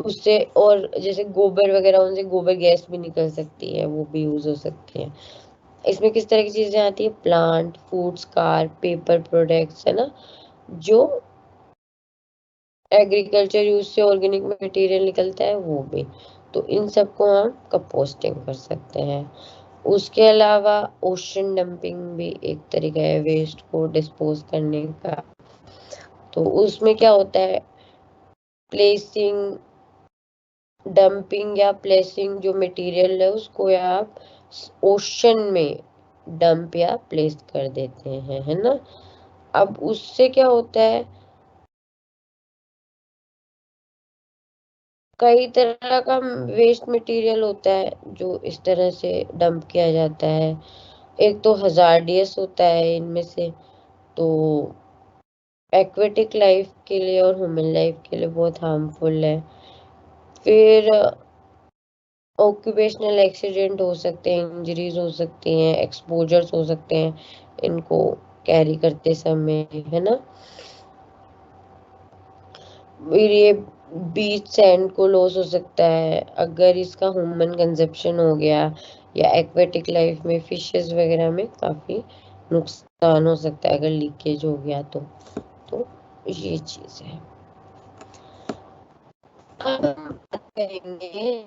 उससे, और जैसे गोबर वगैरह, उनसे गोबर गैस भी निकल सकती है, वो भी यूज हो सकती है। इसमें किस तरह की चीजें आती है, plant foods, car, paper products, है ना, जो एग्रीकल्चर यूज से ऑर्गेनिक मटेरियल निकलता है, वो भी। तो इन सबको हम कंपोस्टिंग कर सकते हैं। उसके अलावा ओशन डंपिंग भी एक तरीका है वेस्ट को डिस्पोज करने का। तो उसमें क्या होता है, प्लेसिंग, डंपिंग या प्लेसिंग जो मटेरियल है उसको या आप ओशन में डंप या प्लेस कर देते हैं, है ना। अब उससे क्या होता है, कई तरह का वेस्ट मटेरियल होता है जो इस तरह से डंप किया जाता है। एक तो हजार्डियस होता है इनमें से, तो एक्वेटिक लाइफ के लिए और ह्यूमन लाइफ के लिए बहुत हार्मफुल है। फिर ऑक्यूपेशनल एक्सीडेंट हो सकते हैं, इंजरीज हो सकती हैं, एक्सपोजर्स हो सकते हैं इनको कैरी करते समय, है ना। फिर ये बीच सैंड को लॉस हो सकता है अगर इसका ह्यूमन कंजप्शन हो गया, या एक्वेटिक लाइफ में फिशेस वगैरह में काफी नुकसान हो सकता है अगर लीकेज हो गया तो ये चीज है। अब हम बात करेंगे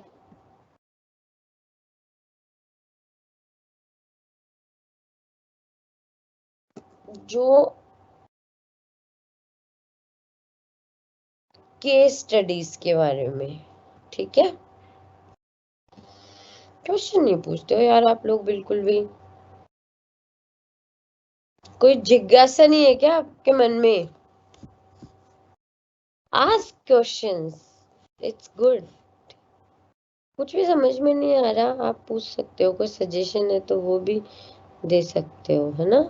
जो केस स्टडीज के बारे में। ठीक है, क्वेश्चन नहीं पूछते हो यार आप लोग बिल्कुल भी। कोई जिज्ञासा नहीं है क्या आपके मन में? Ask questions, it's good. कुछ भी समझ में नहीं आ रहा आप पूछ सकते हो, कोई सजेशन है तो वो भी दे सकते हो, है ना।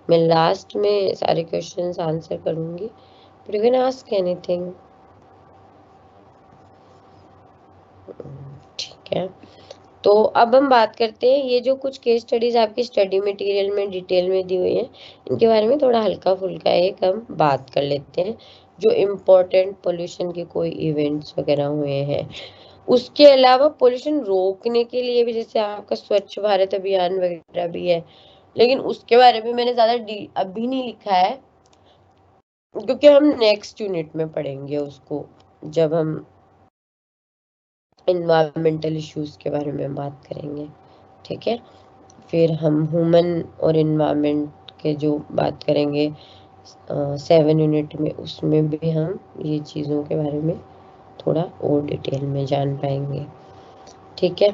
मैं लास्ट में सारे क्वेश्चंस आंसर करूंगी, but you can ask anything. ठीक है, तो अब हम बात करते हैं ये जो कुछ केस स्टडीज आपकी स्टडी मटेरियल में डिटेल में दी हुई है, इनके बारे में थोड़ा हल्का फुल्का एक हम बात कर लेते हैं, जो इम्पोर्टेंट पोल्यूशन के कोई इवेंट्स वगैरह हुए हैं। उसके अलावा पोल्यूशन रोकने के लिए भी, जैसे आपका स्वच्छ भारत अभियान वगैरह भी है, लेकिन उसके बारे में मैंने ज्यादा अभी नहीं लिखा है, क्योंकि हम नेक्स्ट यूनिट में पढ़ेंगे उसको, जब हम इन्वायरमेंटल इश्यूज के बारे में बात करेंगे। ठीक है, फिर हम ह्यूमन और इन्वायरमेंट के जो बात करेंगे 7 यूनिट में, उसमें भी हम ये चीज़ों के बारे में थोड़ा और डिटेल में जान पाएंगे। ठीक है,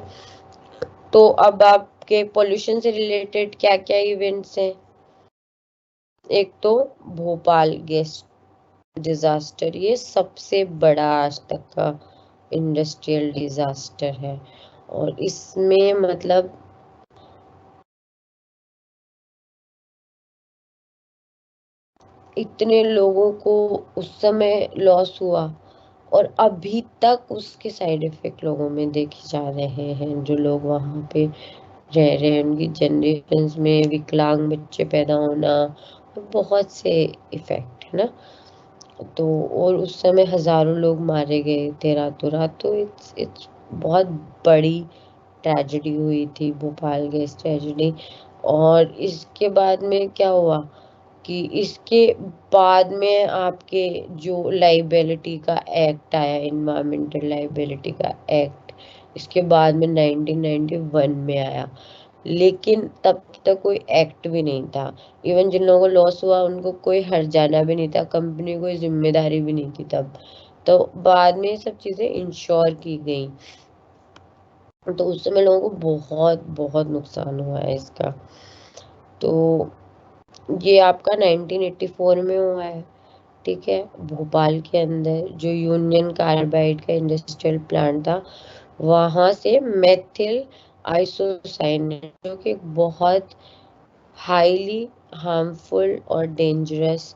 तो अब आपके पोल्यूशन से रिलेटेड क्या क्या इवेंट्स हैं? एक तो भोपाल गैस डिजास्टर, ये सबसे बड़ा आज तक का इंडस्ट्रियल डिजास्टर है, और इसमें मतलब इतने लोगों को उस समय लॉस हुआ, और अभी तक उसके साइड इफेक्ट लोगों में देखे जा रहे हैं। जो लोग वहां पे रह रहे हैं उनकी जनरेशन्स में विकलांग बच्चे पैदा होना, बहुत से इफेक्ट है ना। तो और उस समय हजारों लोग मारे गए थे रातों रात, तो इट्स बहुत बड़ी ट्रेजेडी हुई थी, भोपाल गैस ट्रेजेडी। और इसके बाद में क्या हुआ कि इसके बाद में आपके जो लाइबिलिटी का एक्ट आया, इन्वायरमेंटल लाइबिलिटी का एक्ट, इसके बाद में 1991 में आया, लेकिन तब तक कोई एक्ट भी नहीं था। इवन जिन लोगों को लॉस हुआ उनको कोई हर्जाना भी नहीं था, कंपनी को कोई जिम्मेदारी भी नहीं थी तब। तो बाद में ये सब चीजें इंश्योर की गई, तो उस समय लोगों को बहुत बहुत नुकसान हुआ है इसका। तो ये आपका 1984 में हुआ है। ठीक है, भोपाल के अंदर जो यूनियन कार्बाइड का इंडस्ट्रियल प्लांट था, वहां से मेथिल आइसोसाइनेट, जो कि एक बहुत हाईली हार्मफुल और डेंजरस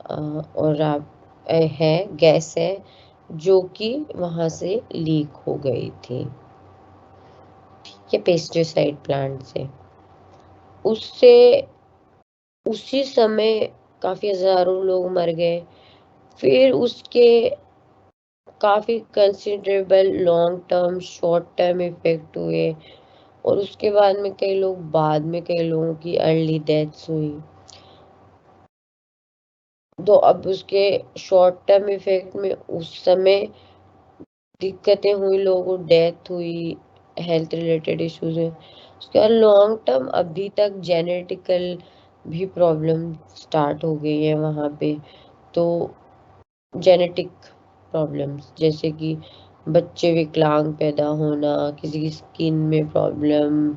और है, गैस है, जो कि वहां से लीक हो गई थी, ये पेस्टिसाइड प्लांट से। उससे उसी समय काफी हजारों लोग मर गए। फिर उसके काफी considerable long term short term effect हुए, और उसके बाद में कई लोगों की अर्ली डेथ्स हुई। तो अब उसके शॉर्ट टर्म इफेक्ट में उस समय दिक्कतें हुई, लोगों को डेथ हुई, हेल्थ रिलेटेड इश्यूज हुए। उसके बाद लॉन्ग टर्म अभी तक जेनेटिकल भी प्रॉब्लम स्टार्ट हो गई है वहाँ पे। तो जेनेटिक प्रॉब्लम्स जैसे कि बच्चे विकलांग पैदा होना, किसी की स्किन में प्रॉब्लम,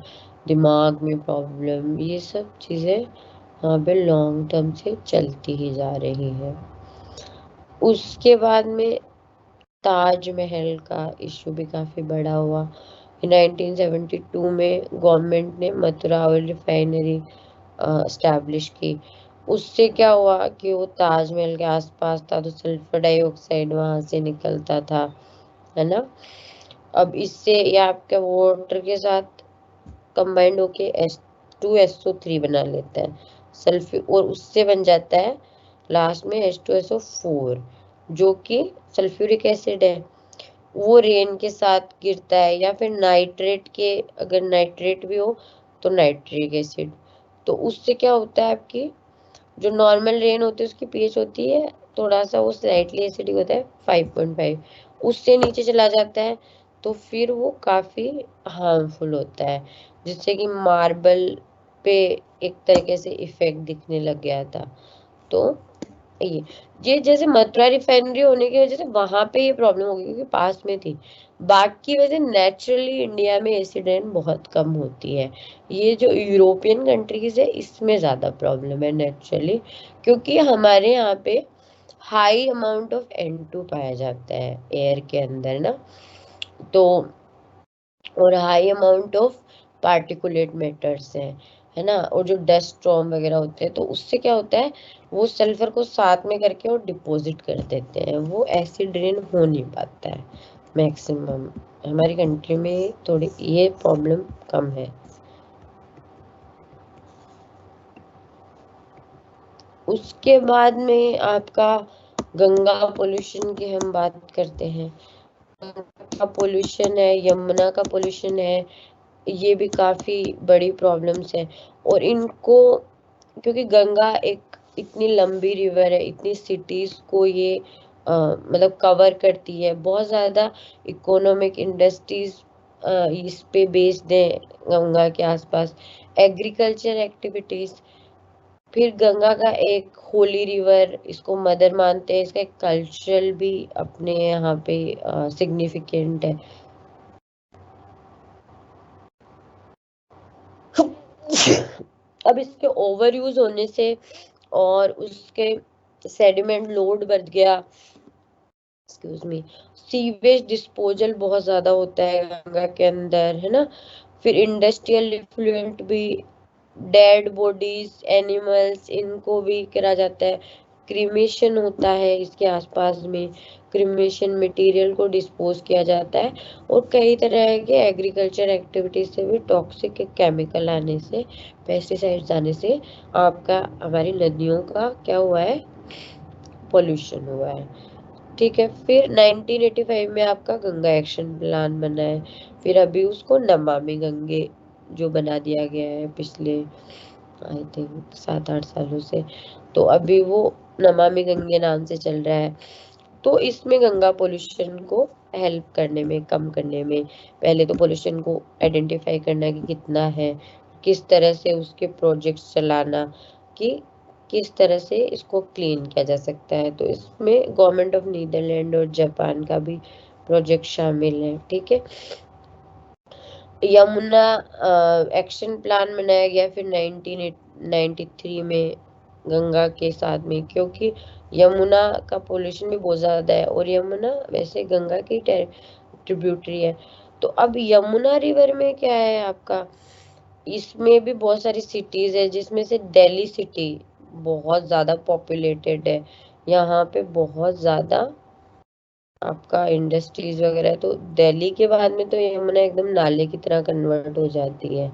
दिमाग में प्रॉब्लम, ये सब चीज़ें वहाँ पे लॉन्ग टर्म से चलती ही जा रही है। उसके बाद में ताजमहल का इशू भी काफी बड़ा हुआ। 1972 में गवर्नमेंट ने मथुरा ऑयल रिफाइनरी स्टैब्लिश की। उससे क्या हुआ कि वो ताजमहल के आसपास था, तो सल्फर डाइऑक्साइड वहां से निकलता था, है ना। अब इससे ये आपके वाटर के साथ कंबाइंड होके H2SO3 बना लेता है सल्फ्यू, और उससे बन जाता है लास्ट में H2SO4 जो कि सल्फ्यूरिक एसिड है। वो रेन के साथ गिरता है, या फिर नाइट्रेट के, अगर नाइट्रेट भी हो तो नाइट्रिक एसिड। तो उससे क्या होता है, आपकी जो नॉर्मल रेन होती है उसकी पीएच होती है थोड़ा सा, वो स्लाइटली एसिडिक होता है 5.5, उससे नीचे चला जाता है तो फिर वो काफी हार्मफुल होता है, जिससे कि मार्बल पे एक तरीके से इफेक्ट दिखने लग गया था। तो ये ये जैसे मथुरा रिफाइनरी होने की वजह से वहां पे ये प्रॉब्लम हो गई क्योंकि पास में थी। बाकी वजह नेचुरली इंडिया में एसिड रेन बहुत कम होती है। ये जो यूरोपियन कंट्रीज है इसमें ज्यादा प्रॉब्लम है नेचुरली, क्योंकि हमारे यहाँ पे हाई अमाउंट ऑफ N2 पाया जाता है एयर के अंदर ना, तो और high amount of particulate matters हैं, है ना। और जो डस्ट स्टॉर्म वगैरह होते हैं तो उससे क्या होता है, वो सल्फर को साथ में करके और डिपॉजिट कर देते हैं, वो एसिड रेन हो नहीं पाता है मैक्सिमम। हमारी कंट्री में थोड़ी ये प्रॉब्लम कम है। उसके बाद में आपका गंगा पोल्यूशन की हम बात करते हैं। गंगा का पोल्यूशन है, यमुना का पोल्यूशन है, ये भी काफी बड़ी प्रॉब्लम्स है। और इनको, क्योंकि गंगा एक इतनी लंबी रिवर है, इतनी सिटीज को ये मतलब कवर करती है, बहुत ज्यादा इकोनॉमिक इंडस्ट्रीज इस पे बेस्ड है गंगा के आसपास, एग्रीकल्चर एक्टिविटीज। फिर गंगा का एक होली रिवर, इसको मदर मानते हैं, इसका एक कल्चरल भी अपने यहाँ पे सिग्निफिकेंट है। अब इसके ओवर यूज होने से और उसके सेडिमेंट लोड बढ़ गया, एक्सक्यूज मी, सीवेज डिस्पोजल बहुत ज्यादा होता है गंगा के अंदर, है ना। फिर इंडस्ट्रियल इफ्लुएंट भी, डेड बॉडीज एनिमल्स इनको भी करा जाता है, क्रीमेशन होता है इसके आसपास में, क्रीमेशन मटेरियल को डिस्पोज किया जाता है। और कई तरह के एग्रीकल्चर एक्टिविटीज से भी टॉक्सिक केमिकल आने से, पेस्टिसाइड्स आने से आपका हमारी नदियों का क्या हुआ है, पोल्यूशन हुआ है। ठीक है। फिर 1985 में आपका गंगा एक्शन प्लान बना है, फिर अभी उसको नमामि गंगे जो बना दिया गया है पिछले आई थिंक 7-8 सालों से, तो अभी वो नमामि गंगे नाम से चल रहा है। तो इसमें गंगा पोल्यूशन को हेल्प करने में, कम करने में, पहले तो पोल्यूशन को आइडेंटिफाई करना कि कितना है, किस तरह से उसके प्रोजेक्ट्स चलाना, कि किस तरह से इसको क्लीन किया जा सकता है। तो इसमें गवर्नमेंट ऑफ नीदरलैंड और जापान का भी प्रोजेक्ट शामिल है। ठीक है। यमुना एक्शन प्लान बनाया गया फिर 1993 में गंगा के साथ में, क्योंकि यमुना का पोल्यूशन भी बहुत ज्यादा है और यमुना वैसे गंगा की ट्रिब्यूटरी है। तो अब यमुना रिवर में क्या है आपका, इसमें भी बहुत सारी सिटीज है, जिसमें से दिल्ली सिटी बहुत ज्यादा पॉपुलेटेड है। यहाँ पे बहुत ज्यादा आपका इंडस्ट्रीज वगैरह है, तो दिल्ली के बाद में तो यमुना एकदम नाले की तरह कन्वर्ट हो जाती है।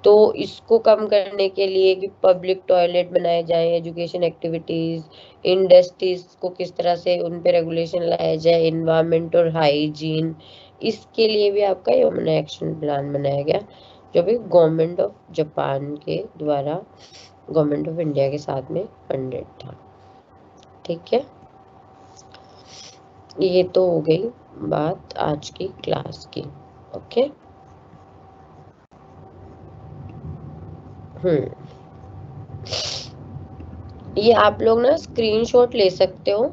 तो इसको कम करने के लिए कि पब्लिक टॉयलेट बनाए जाए, एजुकेशन एक्टिविटीज, इंडस्ट्रीज को किस तरह से उन पे रेगुलेशन लाया जाए, इन्वायरमेंट और हाइजीन, इसके लिए भी आपका यमुना एक्शन प्लान बनाया गया, जो भी गवर्नमेंट ऑफ जापान के द्वारा गवर्नमेंट ऑफ इंडिया के साथ में फंडेड था। ठीक है। ये तो हो गई बात आज की क्लास की। ओके। हम्म। ये आप लोग ना स्क्रीनशॉट ले सकते हो।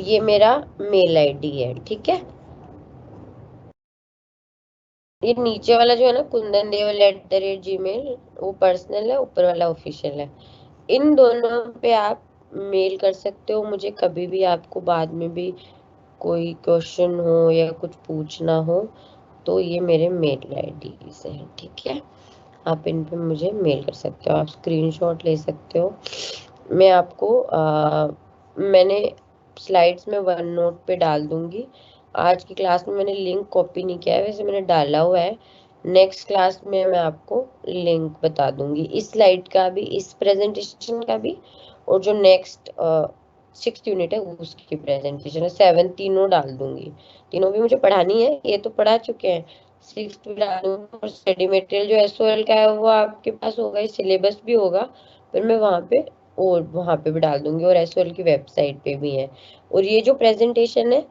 ये मेरा मेल आईडी है, ठीक है। ये नीचे वाला जो है ना, कुंदन देवल @gmail, वो पर्सनल है, ऊपर वाला ऑफिशियल है। इन दोनों पे आप मेल कर सकते हो मुझे कभी भी, आपको बाद में भी कोई क्वेश्चन हो या कुछ पूछना हो तो ये मेरे मेल आईडी से है, ठीक है। आप इन पे मुझे मेल कर सकते हो, आप स्क्रीनशॉट ले सकते हो। मैं आपको मैंने स्लाइड्स में वन नोट पे डाल दूंगी। आज की क्लास में मैंने लिंक कॉपी नहीं किया है, वैसे मैंने डाला हुआ है। नेक्स्ट क्लास में मैं आपको लिंक बता दूंगी, इस स्लाइड का भी, इस प्रेजेंटेशन का भी, और जो नेक्स्ट 6th यूनिट है उसकी प्रेजेंटेशन है, 7 तीनों डाल दूंगी। तीनों भी मुझे पढ़ानी है, ये तो पढ़ा चुके हैं। 6th भी डाल दूंगी, और स्टडी मटेरियल जो SOL का है वो आपके पास होगा, सिलेबस भी होगा, फिर मैं वहाँ पे भी डाल दूंगी, और SOL की वेबसाइट पे भी है। और ये जो प्रेजेंटेशन है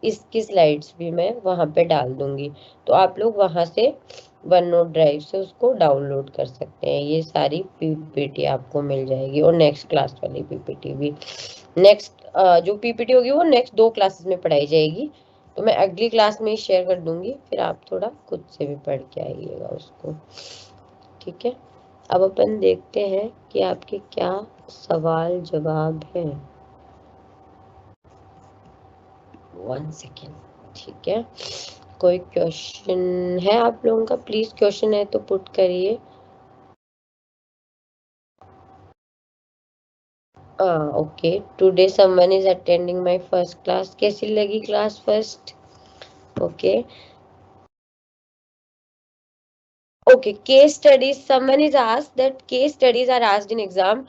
इसकी स्लाइड्स भी मैं वहाँ पे डाल दूंगी, तो आप लोग वहाँ से वन नोट ड्राइव से उसको डाउनलोड कर सकते हैं। ये सारी PPT आपको मिल जाएगी, और नेक्स्ट क्लास वाली PPT भी। नेक्स्ट जो PPT होगी वो नेक्स्ट 2 क्लासेस में पढ़ाई जाएगी, तो मैं अगली क्लास में ही शेयर कर दूंगी, फिर आप थोड़ा खुद से भी पढ़ के आइएगा उसको। ठीक है, अब अपन देखते हैं कि आपके क्या सवाल जवाब है। 1 सेकेंड। ठीक है, कोई क्वेश्चन है आप लोगों का? प्लीज क्वेश्चन है तो पुट करिए। Okay, today someone is attending my first class. कैसी लगी class first? Okay okay, case studies, someone is asked that case studies are asked in exam.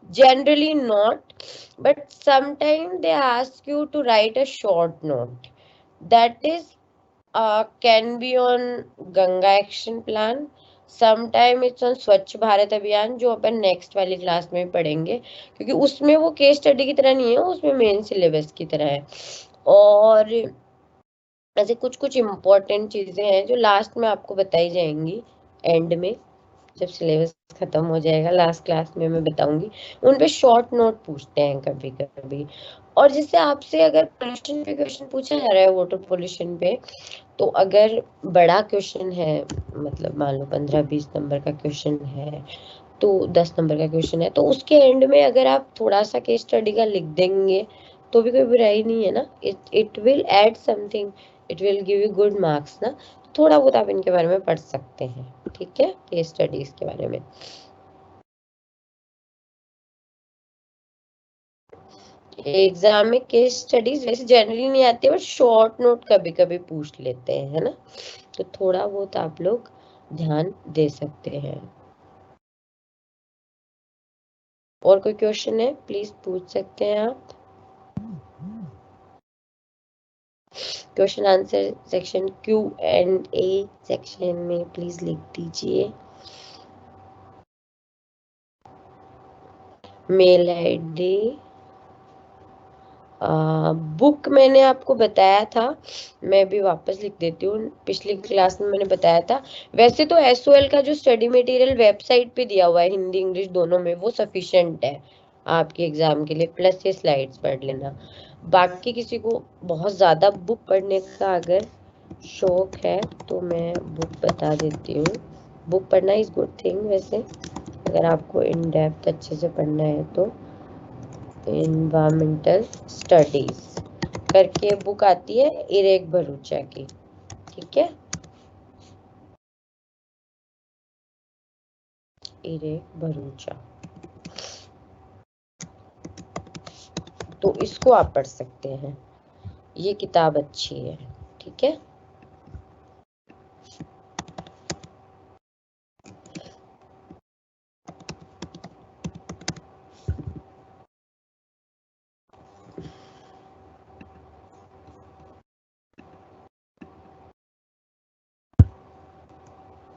Generally not, but sometimes they ask you to write a short note, that is can be on Ganga Action Plan, sometime it's on स्वच्छ भारत अभियान, जो अपन next वाली class में पढ़ेंगे, क्योंकि उसमें वो case study की तरह नहीं है, उसमें मेन सिलेबस की तरह है। और ऐसे कुछ कुछ इम्पोर्टेंट चीजें हैं जो लास्ट में आपको बताई जाएंगी, एंड में जब सिलेबस खत्म हो जाएगा, लास्ट क्लास में मैं बताऊंगी। उन पे शॉर्ट नोट पूछते हैं कभी कभी। और जैसे आपसे अगर पोल्यूशन पे क्वेश्चन पूछा जा रहा है, वाटर पोल्यूशन पे, तो अगर बड़ा क्वेश्चन है, मतलब मान लो 15-20 नंबर का क्वेश्चन है, तो 10 नंबर का क्वेश्चन है, तो उसके एंड में अगर आप थोड़ा सा केस स्टडी का लिख देंगे तो भी कोई बुराई नहीं है ना। It will add something, it will give you good marks ना। थोड़ा बहुत आप इनके बारे में पढ़ सकते हैं, ठीक है, केस स्टडीज के बारे में। एग्जाम में केस स्टडीज वैसे जनरली नहीं आती है, बट शॉर्ट नोट कभी कभी पूछ लेते हैं, है ना, तो थोड़ा बहुत आप लोग ध्यान दे सकते हैं। और कोई क्वेश्चन है प्लीज पूछ सकते हैं आप। Question answer section, Q&A section में प्लीज लिख दीजिए। मेल आईडी, बुक मैंने आपको बताया था, मैं भी वापस लिख देती हूँ, पिछली क्लास में मैंने बताया था। वैसे तो SOL का जो स्टडी मटेरियल वेबसाइट पे दिया हुआ है, हिंदी इंग्लिश दोनों में, वो सफिशिएंट है आपके एग्जाम के लिए, प्लस ये स्लाइड्स पढ़ लेना। बाकी किसी को बहुत ज़्यादा बुक पढ़ने का अगर शौक है तो मैं बुक बता देती हूँ। बुक पढ़ना इज गुड थिंग वैसे, अगर आपको इन डेप्थ अच्छे से पढ़ना है तो। इन्वायरमेंटल स्टडीज करके बुक आती है इरेक भरूचा की, ठीक है, इरेक भरूचा, तो इसको आप पढ़ सकते हैं, ये किताब अच्छी है, ठीक है।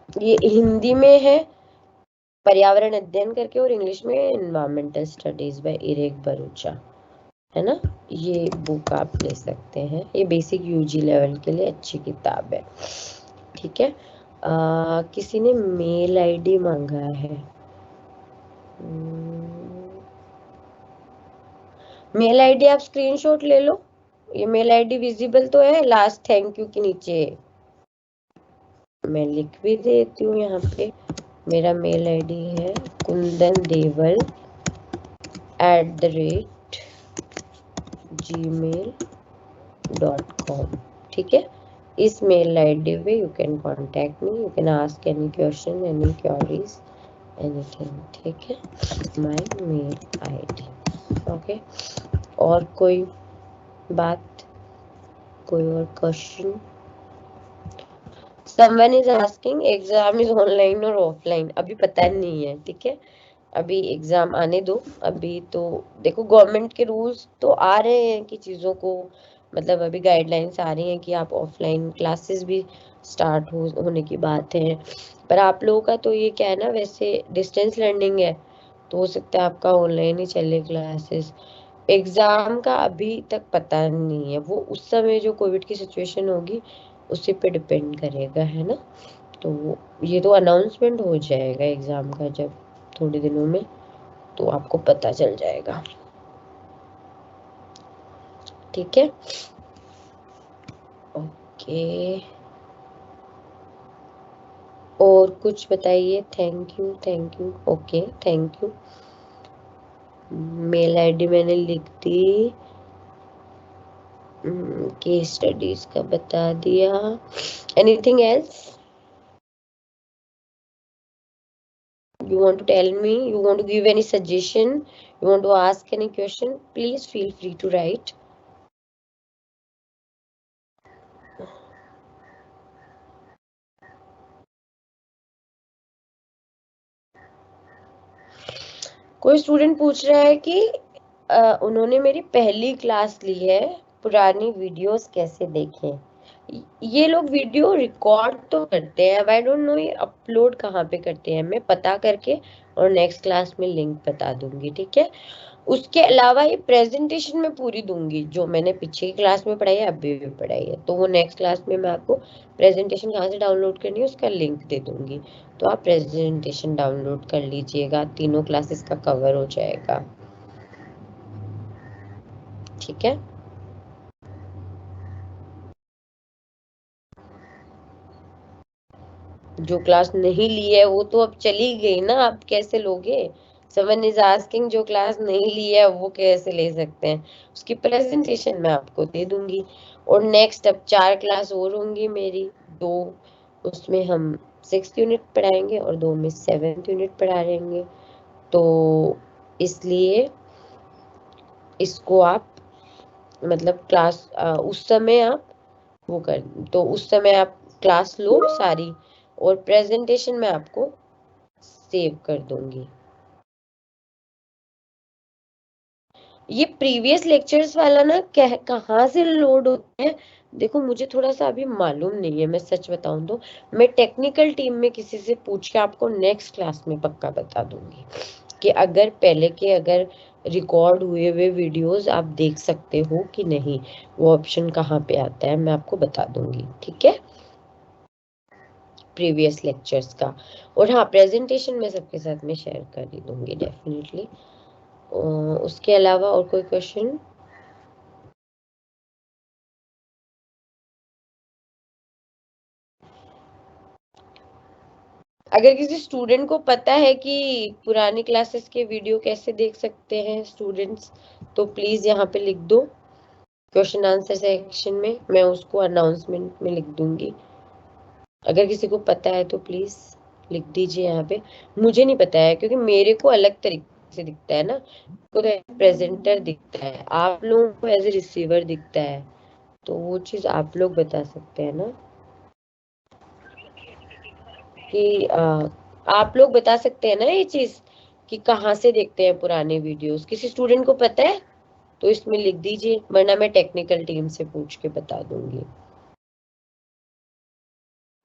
ये हिंदी में है पर्यावरण अध्ययन करके, और इंग्लिश में एनवायरमेंटल स्टडीज बाय इरेक भरूचा, है ना। ये बुक आप ले सकते हैं, ये बेसिक UG लेवल के लिए अच्छी किताब है, ठीक है। किसी ने मेल आईडी मांगा है, मेल आईडी आप स्क्रीनशॉट ले लो। ये मेल आईडी विजिबल तो है लास्ट थैंक यू के नीचे, मैं लिख भी देती हूँ यहाँ पे। मेरा मेल आईडी है kundan@gmail.com, ठीक है। इस मेल आईडी पे you can contact me, you can ask any question, any queries, anything, ठीक है। My mail ID, okay. और कोई बात? कोई और question? Someone is asking exam is online और ऑफलाइन, अभी पता नहीं है, ठीक है, अभी एग्जाम आने दो। अभी तो देखो गवर्नमेंट के रूल्स तो आ रहे हैं कि चीज़ों को, मतलब अभी गाइडलाइंस आ रही हैं कि आप ऑफलाइन क्लासेस भी स्टार्ट होने की बात है। पर आप लोगों का तो ये क्या है ना, वैसे डिस्टेंस लर्निंग है, तो हो सकता है आपका ऑनलाइन ही चले क्लासेस। एग्जाम का अभी तक पता नहीं है, वो उस समय जो कोविड की सिचुएशन होगी उसी पे डिपेंड करेगा, है ना। तो ये तो अनाउंसमेंट हो जाएगा एग्जाम का जब थोड़े दिनों में, तो आपको पता चल जाएगा, ठीक है। ओके, और कुछ बताइए? Thank you, thank you, okay, thank you. Mail ID मैंने लिख दी, केस स्टडीज का बता दिया। Anything else you want to tell me? You want to give any suggestion? You want to ask any question? Please feel free to write. कोई student पूछ रहा है कि उन्होंने मेरी पहली क्लास ली है, पुरानी वीडियोस कैसे देखें। ये लोग वीडियो रिकॉर्ड तो करते हैं, आई डोंट नो ये अपलोड कहाँ पे करते हैं, मैं पता करके और नेक्स्ट क्लास में लिंक बता दूंगी, ठीक है। उसके अलावा ये प्रेजेंटेशन में पूरी दूंगी, जो मैंने पीछे की क्लास में पढ़ाई है अभी भी पढ़ाई है, तो वो नेक्स्ट क्लास में मैं आपको प्रेजेंटेशन कहाँ से डाउनलोड करनी है उसका लिंक दे दूंगी, तो आप प्रेजेंटेशन डाउनलोड कर लीजिएगा, तीनों क्लासेस का कवर हो जाएगा, ठीक है। जो क्लास नहीं ली है वो तो अब चली गई ना, आप कैसे लोगे? समवन इज आस्किंग, जो क्लास नहीं ली है वो कैसे ले सकते हैं? उसकी प्रेजेंटेशन मैं आपको दे दूंगी। और नेक्स्ट अब 4 क्लास और होंगी मेरी, 2 उसमें हम 6th यूनिट पढ़ाएंगे और 2 में 7th यूनिट पढ़ा रहेंगे, तो इसलिए इसको आप मतलब क्लास उस समय आप वो कर, तो उस समय आप क्लास लो सारी, और प्रेजेंटेशन मैं आपको सेव कर दूंगी। ये प्रीवियस लेक्चर्स वाला ना कहाँ से लोड होता है, देखो मुझे थोड़ा सा अभी मालूम नहीं है, मैं सच बताऊं तो मैं टेक्निकल टीम में किसी से पूछ के आपको नेक्स्ट क्लास में पक्का बता दूंगी कि अगर पहले के अगर रिकॉर्ड हुए हुए वीडियोस आप देख सकते हो कि नहीं, वो ऑप्शन कहाँ पे आता है मैं आपको बता दूंगी, ठीक है, प्रीवियस लेक्चर्स का। और हाँ, प्रेजेंटेशन मैं सबके साथ में शेयर कर ही दूंगी डेफिनेटली। उसके अलावा और कोई क्वेश्चन? अगर किसी स्टूडेंट को पता है कि पुरानी क्लासेस के वीडियो कैसे देख सकते हैं स्टूडेंट्स, तो प्लीज यहाँ पे लिख दो क्वेश्चन आंसर सेक्शन में, मैं उसको अनाउंसमेंट में लिख दूंगी। अगर किसी को पता है तो प्लीज लिख दीजिए यहाँ पे। मुझे नहीं पता है क्योंकि मेरे को अलग तरीके से दिखता है ना, को तो प्रेजेंटर दिखता है, आप लोगों को एज ए रिसीवर दिखता है, तो वो चीज आप लोग बता सकते हैं ना कि आप लोग बता सकते हैं ना ये चीज कि कहाँ से देखते हैं पुराने वीडियोस, किसी स्टूडेंट को पता है तो इसमें लिख दीजिए, वरना मैं टेक्निकल टीम से पूछ के बता दूंगी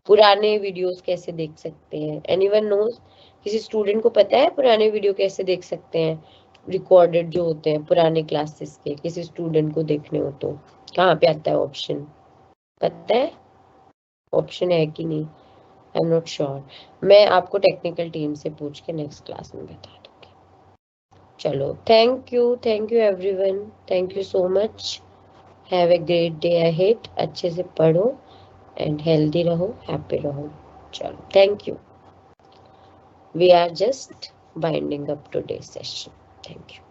पुराने वीडियोस कैसे देख सकते हैं। Anyone knows? किसी स्टूडेंट को पता है पुराने वीडियो कैसे देख सकते हैं, रिकॉर्डेड जो होते हैं पुराने क्लासेस के, किसी स्टूडेंट को देखने हो तो कहाँ पे आता है ऑप्शन, पता है ऑप्शन है कि नहीं? आई एम नॉट श्योर, मैं आपको टेक्निकल टीम से पूछ के नेक्स्ट क्लास में बता दूंगी। चलो, thank you everyone, thank you so much, have a great day ahead, अच्छे से पढ़ो एंड हेल्दी रहो, हैप्पी रहो। चलो, thank you, we are just binding up today session, thank you.